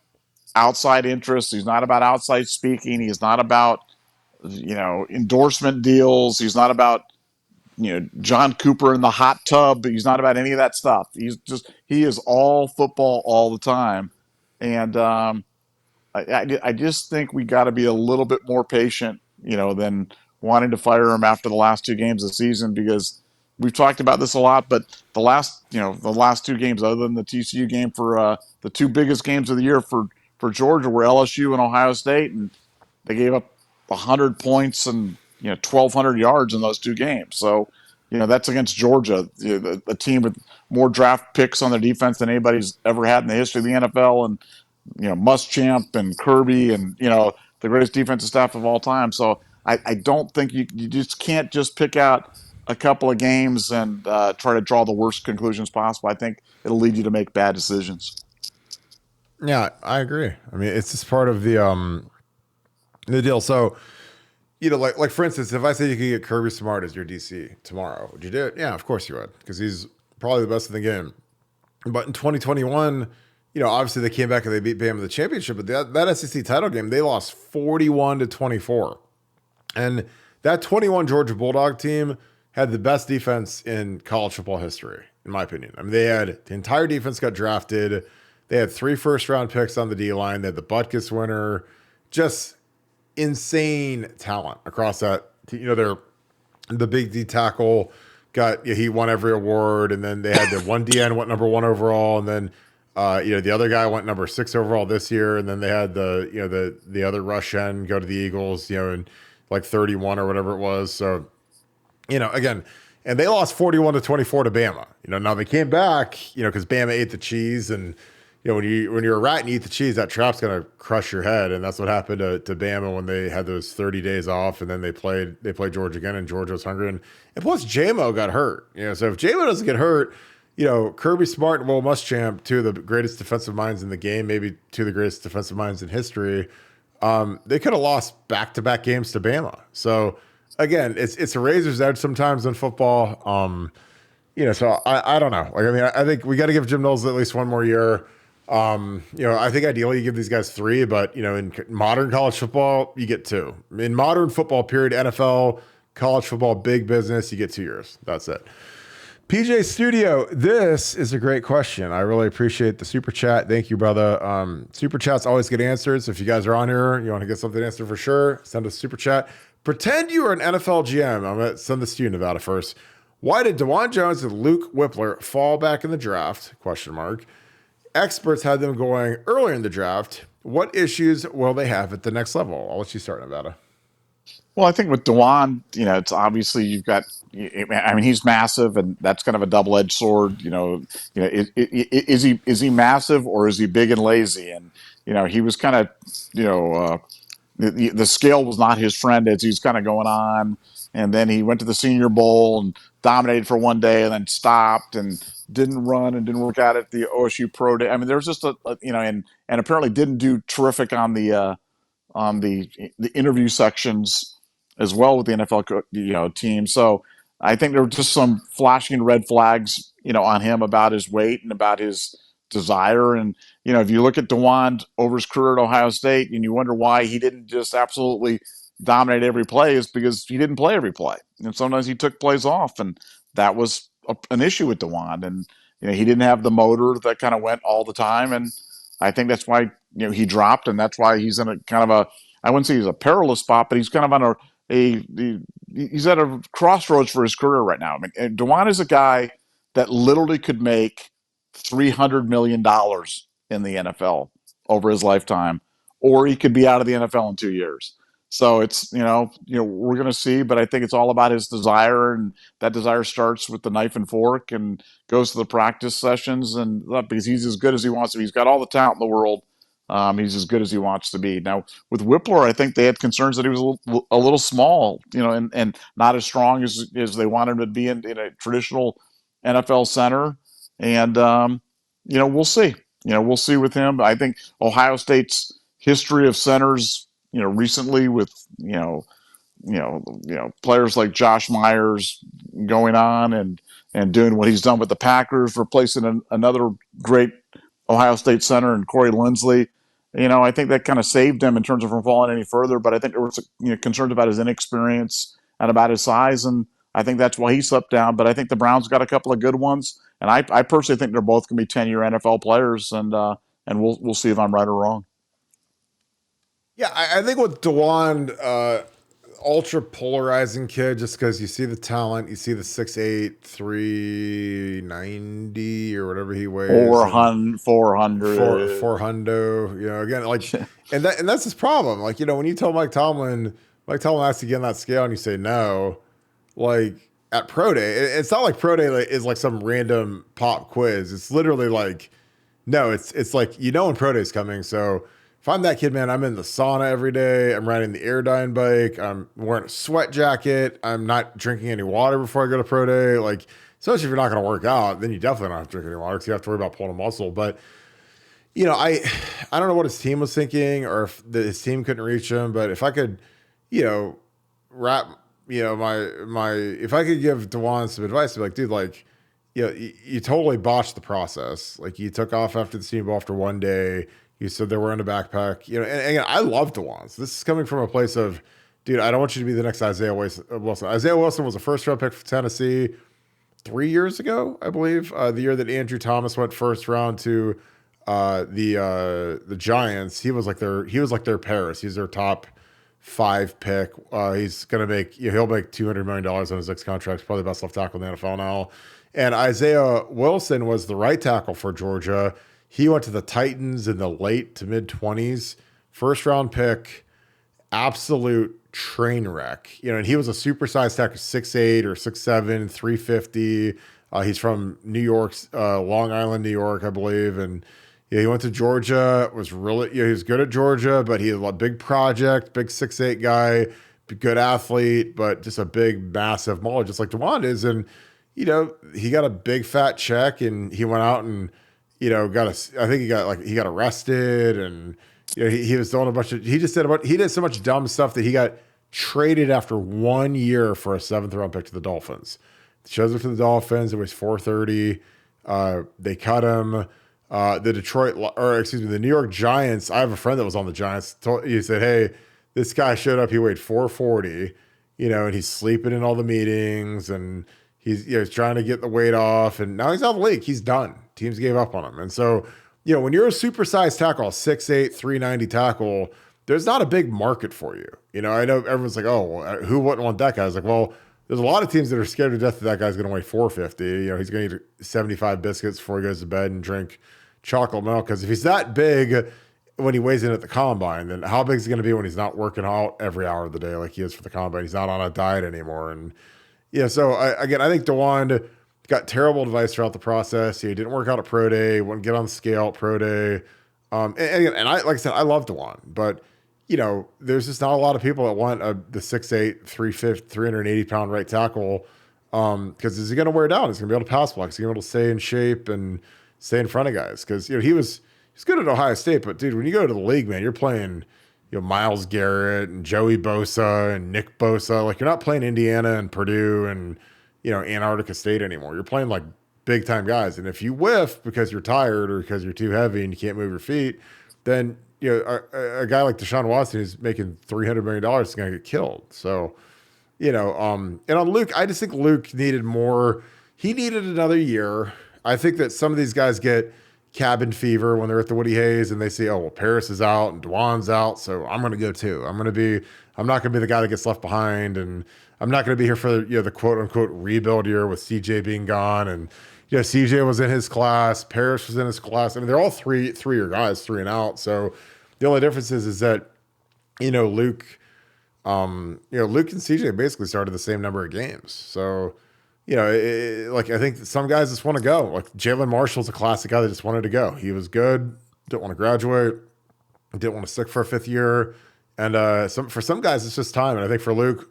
outside interests. He's not about outside speaking. He's not about, endorsement deals. He's not about, John Cooper in the hot tub. He's not about any of that stuff. He is all football all the time. And I just think we got to be a little bit more patient, than wanting to fire him after the last 2 games of the season, because we've talked about this a lot, but the last two games, other than the TCU game, for the two biggest games of the year for Georgia, were LSU and Ohio State, and they gave up 100 points and 1,200 yards in those two games. So that's against Georgia, a team with more draft picks on their defense than anybody's ever had in the history of the NFL, and Muschamp and Kirby and the greatest defensive staff of all time. So I don't think you just can't just pick out a couple of games and try to draw the worst conclusions possible. I think it'll lead you to make bad decisions. Yeah, I agree. I mean, it's just part of the deal. So, like for instance, if I say you could get Kirby Smart as your DC tomorrow, would you do it? Yeah, of course you would, because he's probably the best in the game. But in 2021, obviously they came back and they beat Bama in the championship, but that SEC title game, they lost 41-24. And that 21 Georgia Bulldog team had the best defense in college football history, in my opinion. I mean, the entire defense got drafted. They had 3 first-round picks on the D-line. They had the Butkus winner. Just insane talent across that. They're the big D tackle he won every award, and then they had the one DN went number 1 overall, and then the other guy went number 6 overall this year, and then they had the other rush end go to the Eagles, in like 31 or whatever it was. So, again, and they lost 41-24 to Bama. Now they came back, because Bama ate the cheese, and when you're a rat and you eat the cheese, that trap's gonna crush your head, and that's what happened to Bama when they had those 30 days off, and then they played Georgia again, and Georgia was hungry, and plus JMO got hurt. So if JMO doesn't get hurt, Kirby Smart and Will Muschamp, 2 of the greatest defensive minds in the game, maybe 2 of the greatest defensive minds in history, they could have lost back-to-back games to Bama. So again, it's a razor's edge sometimes in football. So I don't know. I think we got to give Jim Knowles at least one more year. I think ideally you give these guys 3, but in modern college football, you get 2. In modern football, period, NFL, college football, big business, you get 2 years. That's it. PJ Studio, this is a great question. I really appreciate the super chat. Thank you, brother. Super chats always get answered. So if you guys are on here, you want to get something answered for sure, send us a super chat. Pretend you are an NFL GM. I'm going to send this to you, Nevada, first. Why did DeJuan Jones and Luke Whippler fall back in the draft? ? Experts had them going earlier in the draft. What issues will they have at the next level? I'll let you start, Nevada. Well, I think with DeJuan, it's obviously you've got. I mean, he's massive, and that's kind of a double-edged sword. Is he massive or is he big and lazy? And he was kind of, the scale was not his friend as he's kind of going on. And then he went to the Senior Bowl and dominated for one day, and then stopped and didn't run and didn't work out at the OSU Pro Day. I mean, there was just and apparently didn't do terrific on the interview sections as well with the NFL team. So I think there were just some flashing red flags, on him about his weight and about his desire. And if you look at DeJuan over his career at Ohio State, and you wonder why he didn't just absolutely dominate every play, is because he didn't play every play, and sometimes he took plays off, and that was an issue with DeJuan. And he didn't have the motor that kind of went all the time, and I think that's why he dropped, and that's why he's in a kind of a, I wouldn't say he's a perilous spot, but he's kind of on he's at a crossroads for his career right now. I mean, DeJuan is a guy that literally could make $300 million in the NFL over his lifetime, or he could be out of the NFL in 2 years. So it's, we're going to see, but I think it's all about his desire, and that desire starts with the knife and fork and goes to the practice sessions, and because he's as good as he wants to be. He's got all the talent in the world. He's as good as he wants to be. Now with Whippler, I think they had concerns that he was a little small, and not as strong as they wanted him to be in a traditional NFL center. And, we'll see. We'll see with him. I think Ohio State's history of centers, recently with, players like Josh Myers going on and doing what he's done with the Packers, replacing another great Ohio State center and Corey Linsley. I think that kind of saved him in terms of from falling any further. But I think there was concerns about his inexperience and about his size, and I think that's why he slipped down. But I think the Browns got a couple of good ones, and I personally think they're both going to be 10-year NFL players, and we'll see if I'm right or wrong. Yeah, I think with DeJuan, ultra polarizing kid just because you see the talent, you see the 6'8", 390 or whatever he weighs, and 400. four hundo. Again, and that's his problem. When you tell Mike Tomlin has to get on that scale, and you say no, at pro day, it's not like pro day is like some random pop quiz. It's literally like, no, it's like when pro day is coming. So if I'm that kid, man, I'm in the sauna every day. I'm riding the Airdyne bike. I'm wearing a sweat jacket. I'm not drinking any water before I go to pro day. Especially if you're not going to work out, then you definitely don't have to drink any water because you have to worry about pulling a muscle. But I don't know what his team was thinking, or if his team couldn't reach him. But if I could, wrap, if I could give DeJuan some advice, I'd be like, dude, you totally botched the process. You took off after the Senior Bowl after one day. You said they were in a backpack. And again, I love DeJuan. So this is coming from a place of, dude, I don't want you to be the next Isaiah Wilson. Isaiah Wilson was a first-round pick for Tennessee 3 years ago, I believe. The year that Andrew Thomas went first round to the Giants. He was like their Paris. He's their top 5 pick. He's gonna make he'll make $200 million on his next contract. Probably the best left tackle in the NFL now. And Isaiah Wilson was the right tackle for Georgia. He went to the Titans in the late to mid 20s, first round pick, absolute train wreck. And he was a supersized tackle, 6'8" or 6'7", 350. He's from New York, Long Island, New York, I believe. And he went to Georgia, was really, he was good at Georgia, but he had a big project, big 6'8" guy, good athlete, but just a big, massive mauler, just like DeJuan is. And, he got a big fat check, and he went out and, he got arrested, and he was doing he did so much dumb stuff that he got traded after 1 year for a 7th round pick to the Dolphins. Shows up to the Dolphins. It was 430. They cut him. The New York Giants. I have a friend that was on the Giants. He said, "Hey, this guy showed up. He weighed 440, and he's sleeping in all the meetings, and he's trying to get the weight off, and now he's out of the league. He's done. Teams gave up on him. And so, when you're a supersized tackle, 6'8", 390 tackle, there's not a big market for you. I know everyone's like, oh, well, who wouldn't want that guy? I was like, well, there's a lot of teams that are scared to death that guy's going to weigh 450. He's going to eat 75 biscuits before he goes to bed and drink chocolate milk. Because if he's that big when he weighs in at the combine, then how big is he going to be when he's not working out every hour of the day like he is for the combine? He's not on a diet anymore. And so I think DeJuan got terrible advice throughout the process. He didn't work out at pro day, wouldn't get on the scale at pro day. And I, like I said, I love DeJuan, but there's just not a lot of people that want the 6'8", 380 pound right tackle. Because is he going to wear down? He's going to be able to pass block. He's going to be able to stay in shape and stay in front of guys. Because he's good at Ohio State, but dude, when you go to the league, man, you're playing Myles Garrett and Joey Bosa and Nick Bosa. You're not playing Indiana and Purdue and Antarctica State anymore. You're playing big time guys. And if you whiff because you're tired or because you're too heavy and you can't move your feet, then a guy like Deshaun Watson who's making $300 million is going to get killed. So, and on Luke, I just think Luke needed more. He needed another year. I think that some of these guys get cabin fever when they're at the Woody Hayes and they say, oh, well, Paris is out and DeJuan's out, so I'm going to go too. I'm not going to be the guy that gets left behind, and I'm not going to be here for the quote unquote rebuild year with CJ being gone. And CJ was in his class, Paris was in his class. I mean, they're all three-year guys, 3 and out. So the only difference is that Luke and CJ basically started the same number of games. So I think some guys just want to go. Jalen Marshall's a classic guy that just wanted to go. He was good, didn't want to graduate, didn't want to stick for a 5th year. And for some guys, it's just time. And I think for Luke,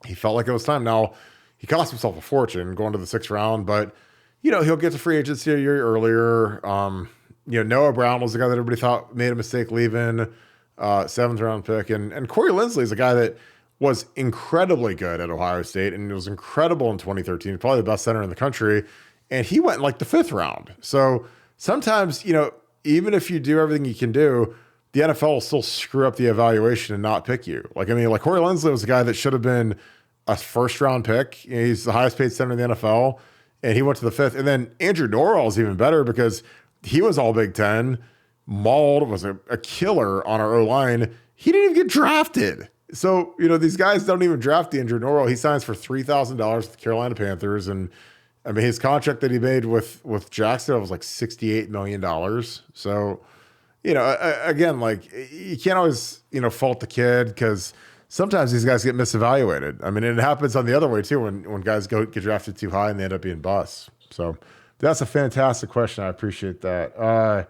he felt like it was time. Now, he cost himself a fortune going to the 6th round, but he'll get to free agency a year earlier. Noah Brown was the guy that everybody thought made a mistake leaving, 7th round pick. And Corey Linsley is a guy that was incredibly good at Ohio State and was incredible in 2013, probably the best center in the country. And he went the 5th round. So sometimes, even if you do everything you can do, the NFL will still screw up the evaluation and not pick you. Corey Linsley was a guy that should have been a 1st round pick. He's the highest paid center in the NFL, and he went to the 5th. And then Andrew Norwell is even better because he was all Big Ten. Mauled was a killer on our O-line. He didn't even get drafted. So, these guys don't even draft DeAndre Norwell. He signs for $3,000 with the Carolina Panthers. And I mean, his contract that he made with Jacksonville was like $68 million. So, again, like you can't always, fault the kid because sometimes these guys get misevaluated. I mean, it happens on the other way too when guys get drafted too high and they end up being busts. So that's a fantastic question. I appreciate that.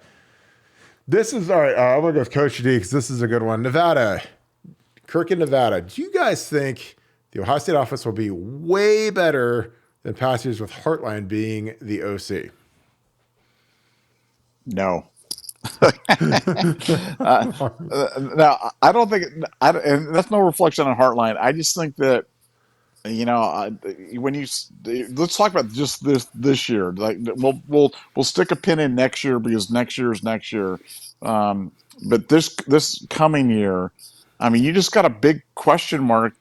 This is all right. I'm going to go with Coach D because this is a good one. Nevada. Kirk in Nevada. Do you guys think the Ohio State offense will be way better than past years with Hartline being the OC? No. Now, I don't think, and that's no reflection on Heartline. I just think that when you let's talk about just this year. Like we'll stick a pin in next year because next year is next year. But this coming year, I mean, you just got a big question mark,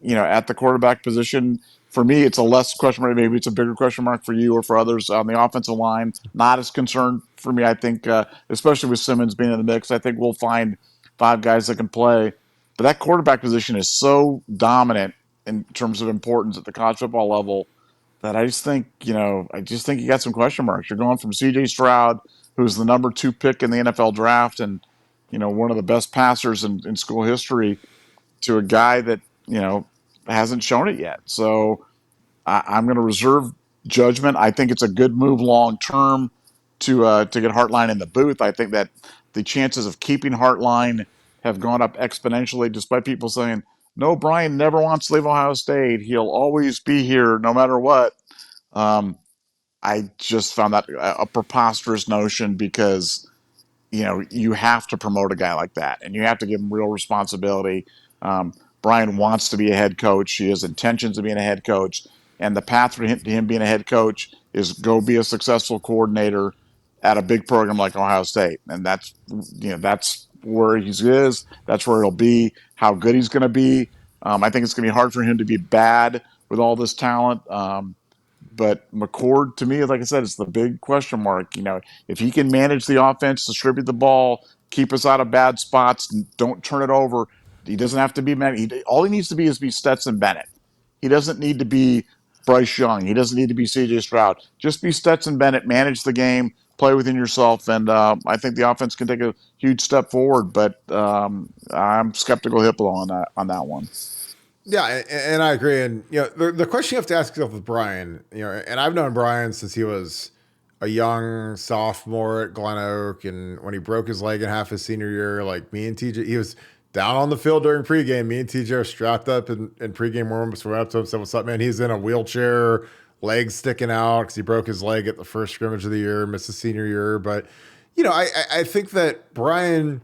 at the quarterback position. For me, it's a less question mark. Maybe it's a bigger question mark for you or for others on the offensive line. Not as concerned for me. I think, especially with Simmons being in the mix, I think we'll find five guys that can play. But that quarterback position is so dominant in terms of importance at the college football level that I just think, you got some question marks. You're going from CJ Stroud, who's the number 2 pick in the NFL draft and, one of the best passers in school history, to a guy that, hasn't shown it yet. So I'm going to reserve judgment. I think it's a good move long term to get Hartline in the booth. I think that the chances of keeping Hartline have gone up exponentially, despite people saying, no, Brian never wants to leave Ohio State. He'll always be here no matter what. I just found that a preposterous notion because you have to promote a guy like that and you have to give him real responsibility. Brian wants to be a head coach. He has intentions of being a head coach. And the path for him being a head coach is go be a successful coordinator at a big program like Ohio State. And that's where he is. That's where he'll be. How good he's going to be. I think it's going to be hard for him to be bad with all this talent. But McCord, to me, like I said, is the big question mark. If he can manage the offense, distribute the ball, keep us out of bad spots, don't turn it over. He doesn't have to be all he needs to be is be Stetson Bennett. He doesn't need to be Bryce Young. He doesn't need to be C.J. Stroud. Just be Stetson Bennett, manage the game, play within yourself, and I think the offense can take a huge step forward. But I'm skeptical Hippo on that one. Yeah, and I agree. And the question you have to ask yourself with Brian, and I've known Brian since he was a young sophomore at Glen Oak, and when he broke his leg in half his senior year, like me and TJ, he was down on the field during pregame. Me and TJ are strapped up in pregame warm-ups. We went up to him, said, "What's up, man?" He's in a wheelchair, legs sticking out because he broke his leg at the first scrimmage of the year, missed his senior year. But I think that Brian,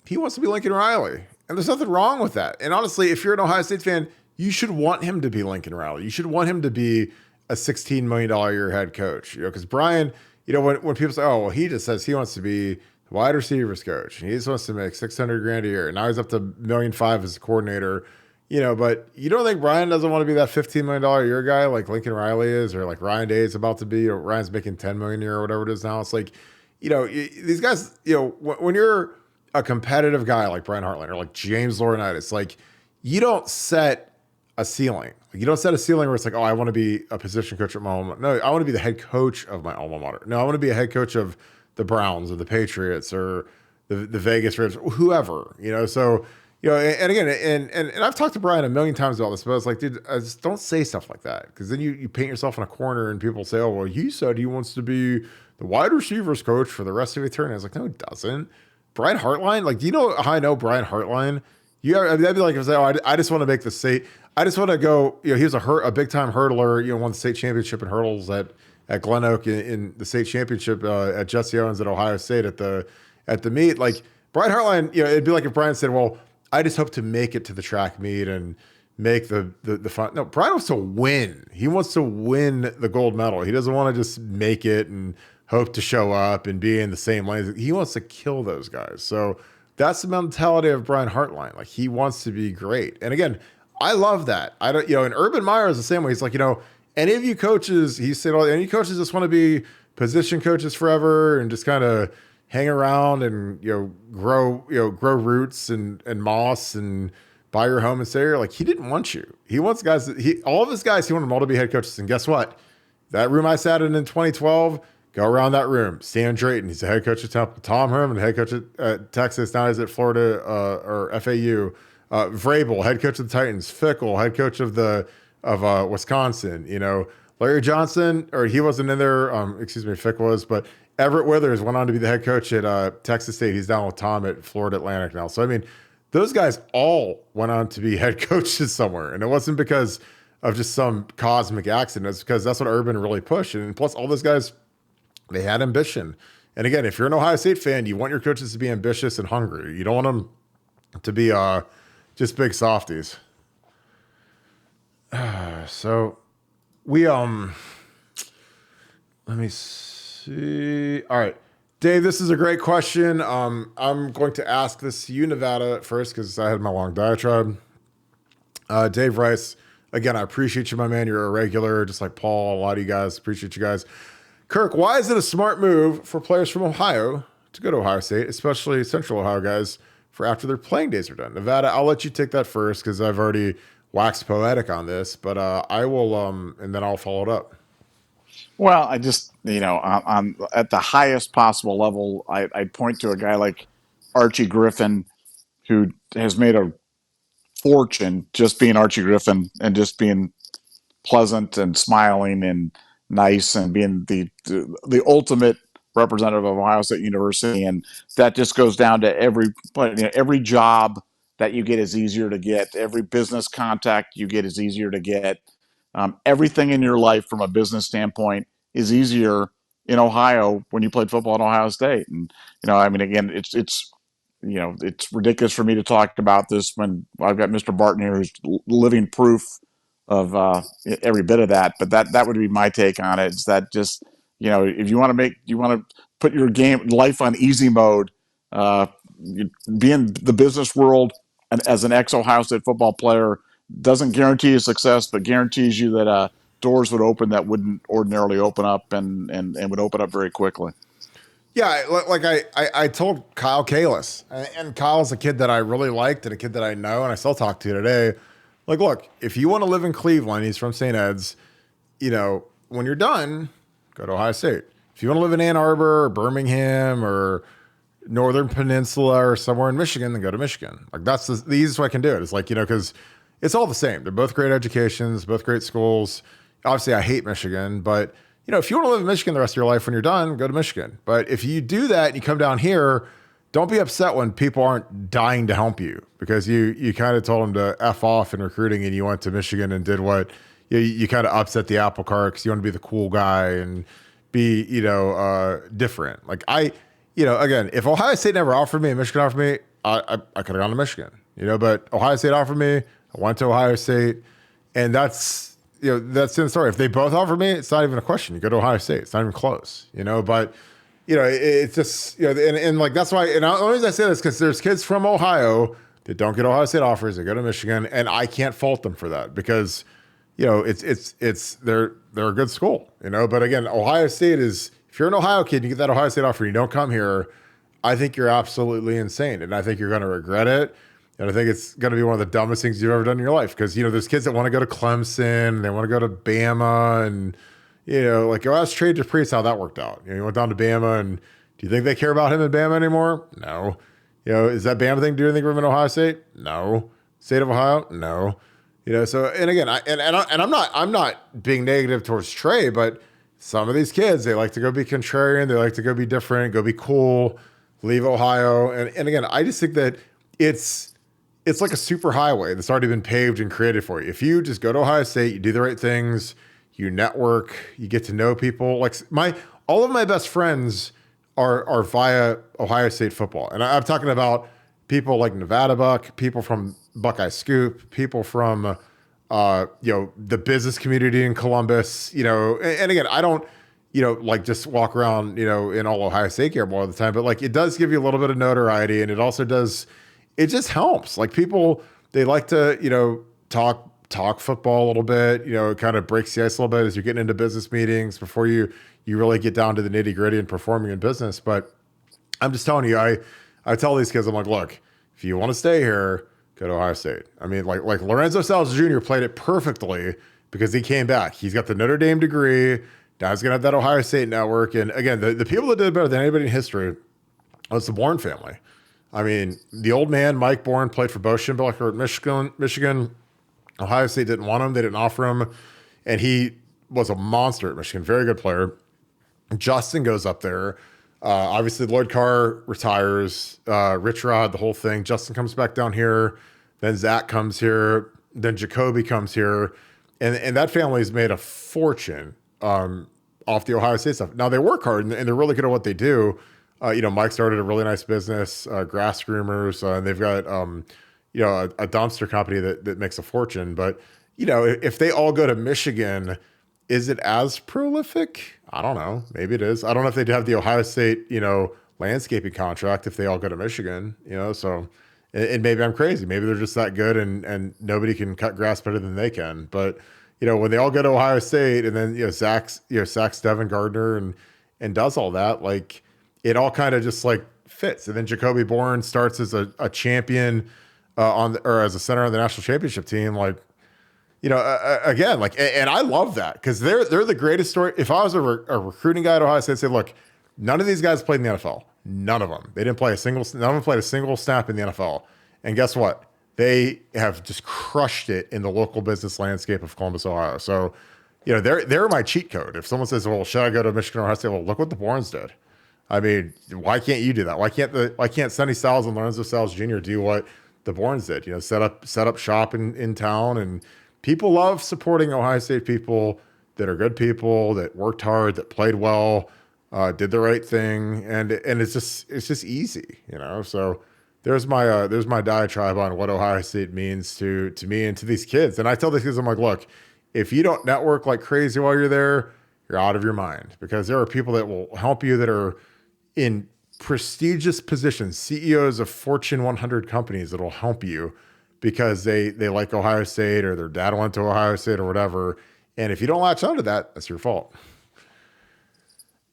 he wants to be Lincoln Riley. And there's nothing wrong with that. And honestly, if you're an Ohio State fan, you should want him to be Lincoln Riley. You should want him to be a $16 million a year head coach. Because Brian, when people say, oh, well, he just says he wants to be the wide receivers coach. He just wants to make $600,000 a year. Now he's up to $1.5 million as a coordinator. But you don't think Brian doesn't want to be that $15 million a year guy like Lincoln Riley is, or like Ryan Day is about to be, or Ryan's making $10 million a year or whatever it is now. It's like, these guys, when you're a competitive guy like Brian Hartline or like James Laurinaitis, like you don't set a ceiling. You don't set a ceiling where it's like, oh, I want to be a position coach at my alma mater. No, I want to be the head coach of my alma mater. No, I want to be a head coach of the Browns or the Patriots or the Vegas Raiders, whoever, So, and again, and I've talked to Brian a million times about this, but it's like, dude, I just don't say stuff like that because then you paint yourself in a corner and people say, oh, well, he said he wants to be the wide receivers coach for the rest of eternity. I was like, no, he doesn't. Brian Hartline, like, do you know how I know Brian Hartline? That'd be like if I say, oh, I just want to make the state. I just want to go. He was a big time hurdler. Won the state championship in hurdles at Glen Oak in the state championship at Jesse Owens at Ohio State at the meet. Like Brian Hartline, it'd be like if Brian said, well, I just hope to make it to the track meet and make the fun. No, Brian wants to win. He wants to win the gold medal. He doesn't want to just make it and hope to show up and be in the same lanes. He wants to kill those guys. So that's the mentality of Brian Hartline. Like he wants to be great. And again, I love that. I don't, and Urban Meyer is the same way. He's like, any of you coaches, he said, any coaches just want to be position coaches forever and just kind of hang around and, grow roots and moss and buy your home and stay here. Like, he didn't want you. He wants guys all of his guys, he wanted them all to be head coaches. And guess what? That room I sat in 2012, go around that room. Stan Drayton, he's the head coach at Temple. Tom Herman, head coach at Texas. Now he's at Florida or FAU. Vrabel, head coach of the Titans. Fickle, head coach of Wisconsin. Larry Johnson, or he wasn't in there. Fick was, but Everett Withers went on to be the head coach at Texas State. He's down with Tom at Florida Atlantic now. So, I mean, those guys all went on to be head coaches somewhere. And it wasn't because of just some cosmic accident. It's because that's what Urban really pushed. And plus, all those guys, they had ambition. And again, if you're an Ohio State fan, you want your coaches to be ambitious and hungry. You don't want them to be just big softies. So we let me see. All right, Dave, this is a great question. I'm going to ask this to you, Nevada, at first because I had my long diatribe. Dave writes, again, I appreciate you, my man. You're a regular, just like Paul. A lot of you guys appreciate you guys. Kirk, why is it a smart move for players from Ohio to go to Ohio State, especially Central Ohio guys, for after their playing days are done? Nevada, I'll let you take that first because I've already waxed poetic on this, but I will, and then I'll follow it up. Well, I just, on at the highest possible level, I'd point to a guy like Archie Griffin, who has made a fortune just being Archie Griffin and just being pleasant and smiling and nice and being the ultimate representative of Ohio State University. And that just goes down to every job that you get is easier to get. Every business contact you get is easier to get. Everything in your life from a business standpoint is easier in Ohio when you played football at Ohio State. And, again, it's ridiculous for me to talk about this when I've got Mr. Barton here who's living proof of every bit of that. But that would be my take on it. Is that just, if you want to put your life on easy mode, be in the business world and as an ex-Ohio State football player doesn't guarantee you success, but guarantees you that doors would open that wouldn't ordinarily open up and would open up very quickly. Yeah, like I told Kyle Kalis, and Kyle's a kid that I really liked and a kid that I know and I still talk to today. Like, look, if you want to live in Cleveland, he's from St. Ed's, when you're done, go to Ohio State. If you want to live in Ann Arbor or Birmingham or Northern Peninsula or somewhere in Michigan, then go to Michigan. Like, that's the easiest way I can do it. It's like, because it's all the same. They're both great educations, both great schools. Obviously, I hate Michigan, but if you want to live in Michigan the rest of your life when you're done, go to Michigan. But if you do that and you come down here, don't be upset when people aren't dying to help you because you kind of told them to F off in recruiting and you went to Michigan and did what you kind of upset the apple cart because you want to be the cool guy and be, different. Like again, if Ohio State never offered me and Michigan offered me, I could have gone to Michigan, but Ohio State offered me. I went to Ohio State, and that's that's in the story. If they both offer me, it's not even a question. You go to Ohio State. It's not even close, but it's just, and like, that's why, and the only reason I say this because there's kids from Ohio that don't get Ohio State offers. They go to Michigan, and I can't fault them for that because, they're a good school, but again, Ohio State is, if you're an Ohio kid, you get that Ohio State offer, and you don't come here, I think you're absolutely insane. And I think you're going to regret it. And I think it's going to be one of the dumbest things you've ever done in your life. Because, there's kids that want to go to Clemson, and they want to go to Bama, and, ask Trey DePriest how that worked out. He went down to Bama, and do you think they care about him in Bama anymore? No. Is that Bama thing do anything for him in Ohio State? No. State of Ohio? No. So, and again, I'm not being negative towards Trey, but some of these kids, they like to go be contrarian, they like to go be different, go be cool, leave Ohio. And again, I just think that it's like a super highway that's already been paved and created for you. If you just go to Ohio State, you do the right things, you network, you get to know people. Like all of my best friends are via Ohio State football. And I'm talking about people like Nevadabuck, people from Buckeye Scoop, people from the business community in Columbus, and again, I don't, just walk around, in all Ohio State gear all the time, but like, it does give you a little bit of notoriety, and it also does, it just helps. Like, people, they like to, talk football a little bit, it kind of breaks the ice a little bit as you're getting into business meetings before you really get down to the nitty gritty and performing in business. But I'm just telling you, I tell these kids, I'm like, look, if you want to stay here, go to Ohio State. I mean, like Lorenzo Styles Jr. played it perfectly because he came back. He's got the Notre Dame degree. Now he's going to have that Ohio State network. And again, the people that did better than anybody in history was the Bourne family. I mean, the old man, Mike Bourne, played for Bo Schembechler at Michigan. Ohio State didn't want him. They didn't offer him. And he was a monster at Michigan. Very good player. Justin goes up there. Obviously, Lloyd Carr retires. Rich Rod, the whole thing. Justin comes back down here. Then Zach comes here. Then Jacoby comes here. And that family's made a fortune off the Ohio State stuff. Now, they work hard, and they're really good at what they do. Mike started a really nice business, grass groomers, and they've got, a dumpster company that makes a fortune. But, if they all go to Michigan, is it as prolific? I don't know. Maybe it is. I don't know if they have the Ohio State, landscaping contract if they all go to Michigan, so, and maybe I'm crazy. Maybe they're just that good and nobody can cut grass better than they can. But, when they all go to Ohio State and then, sacks Devin Gardner and does all that, like, it all kind of just like fits. And then Jacoby Bourne starts as a champion or as a center on the national championship team. Like, again, like, and I love that because they're the greatest story. If I was a recruiting guy at Ohio State, I'd say, look, none of these guys played in the NFL. None of them. They didn't play none of them played a single snap in the NFL. And guess what? They have just crushed it in the local business landscape of Columbus, Ohio. So, they're my cheat code. If someone says, well, should I go to Michigan or Ohio State? Well, look what the Bournes did. I mean, why can't you do that? Why can't Sonny Styles and Lorenzo Styles Jr. do what the Bournes did? Set up shop in town. And people love supporting Ohio State people that are good people, that worked hard, that played well, did the right thing, and it's just easy, So there's my diatribe on what Ohio State means to me and to these kids. And I tell these kids, I'm like, look, if you don't network like crazy while you're there, you're out of your mind, because there are people that will help you that are in prestigious positions, CEOs of Fortune 100 companies that will help you because they like Ohio State or their dad went to Ohio State or whatever. And if you don't latch onto that, that's your fault.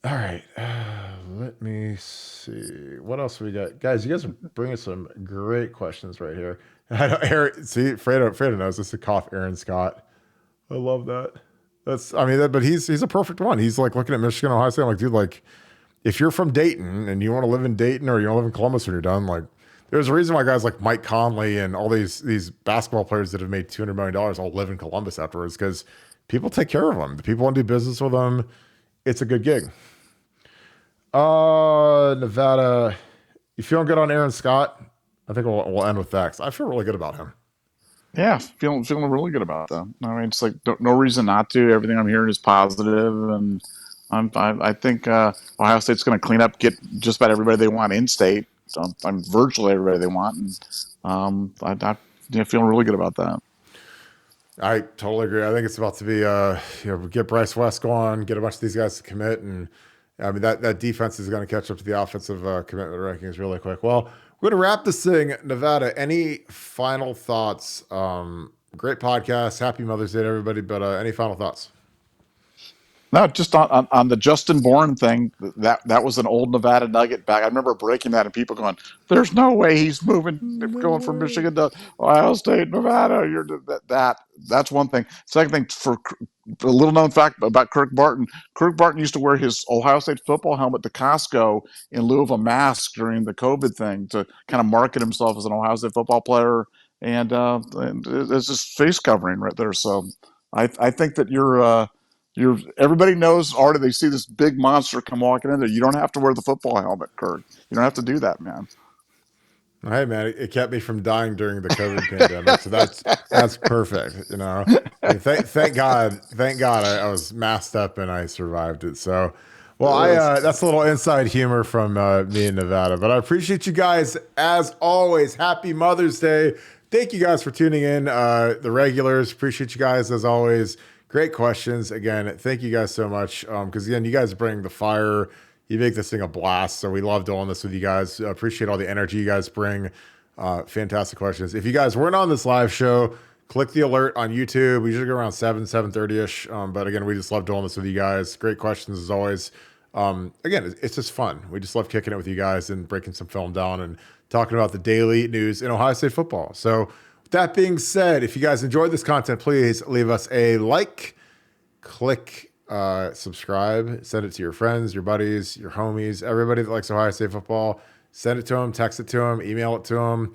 All right. Let me see. What else we got? Guys, you guys are bringing some great questions right here. See, Fredo knows this is a cough, Aaron Scott. I love that. But he's a perfect one. He's like looking at Michigan, Ohio State. I'm like, dude, like, if you're from Dayton and you want to live in Dayton or you want to live in Columbus when you're done, like, there's a reason why guys like Mike Conley and all these basketball players that have made $200 million all live in Columbus afterwards, because people take care of them. The people want to do business with them. It's a good gig. Nevada, you feeling good on Aaron Scott? I think we'll end with that, 'cause I feel really good about him. Yeah, feeling really good about that. I mean, it's like no reason not to. Everything I'm hearing is positive, and I think Ohio State's going to clean up, get just about everybody they want in state. So I'm virtually everybody they want, and I'm feeling really good about that. I totally agree. I think it's about to be get Bryce West going, get a bunch of these guys to commit, and I mean that defense is going to catch up to the offensive commitment rankings really quick. Well, we're going to wrap this thing. Nevada, any final thoughts? Great podcast. Happy Mother's Day to everybody, but any final thoughts? No, just on the Justin Bourne thing, that was an old Nevada nugget back. I remember breaking that and people going, "There's no way he's going from Michigan to Ohio State, Nevada." That's one thing. Second thing, for a little known fact about Kirk Barton. Kirk Barton used to wear his Ohio State football helmet to Costco in lieu of a mask during the COVID thing to kind of market himself as an Ohio State football player, and it's just face covering right there. So I think that everybody knows already. They see this big monster come walking in there. You don't have to wear the football helmet, Kirk. You don't have to do that, man. Hey, man, it kept me from dying during the COVID pandemic, so that's perfect. Thank God, I was masked up and I survived it. So, well, that's a little inside humor from me in Nevada. But I appreciate you guys as always. Happy Mother's Day. Thank you guys for tuning in. The regulars, appreciate you guys as always. Great questions. Again, thank you guys so much. Because again, you guys bring the fire. You make this thing a blast. So we love doing this with you guys. Appreciate all the energy you guys bring. Fantastic questions. If you guys weren't on this live show, click the alert on YouTube. We usually go around 7:30ish. But again, we just love doing this with you guys. Great questions as always. Again, it's just fun. We just love kicking it with you guys and breaking some film down and talking about the daily news in Ohio State football. So with that being said, if you guys enjoyed this content, please leave us a like, click subscribe, send it to your friends, your buddies, your homies, everybody that likes Ohio State football. Send it to them, text it to them, email it to them,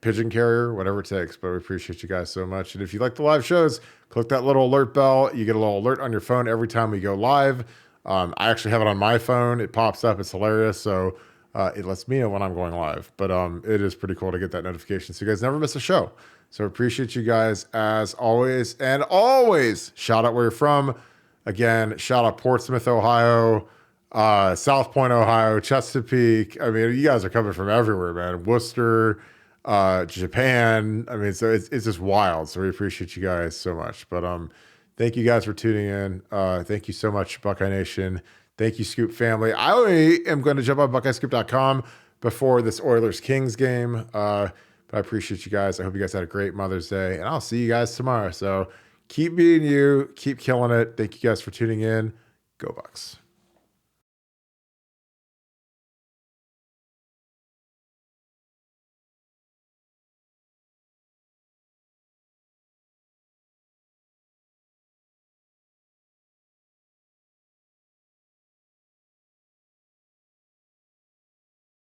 pigeon carrier, whatever it takes. But we appreciate you guys so much. And if you like the live shows, click that little alert bell. You get a little alert on your phone every time we go live. I actually have it on my phone. It pops up. It's hilarious. So it lets me know when I'm going live. But it is pretty cool to get that notification so you guys never miss a show. So appreciate you guys as always. And always shout out where you're from. Again, shout out Portsmouth, Ohio, South Point, Ohio, Chesapeake. I mean, you guys are coming from everywhere, man. Worcester, Japan. I mean, so it's just wild. So we appreciate you guys so much. But thank you guys for tuning in. Thank you so much, Buckeye Nation. Thank you, Scoop family. I am going to jump on BuckeyeScoop.com before this Oilers-Kings game. But I appreciate you guys. I hope you guys had a great Mother's Day. And I'll see you guys tomorrow. So keep being you. Keep killing it. Thank you guys for tuning in. Go Bucks.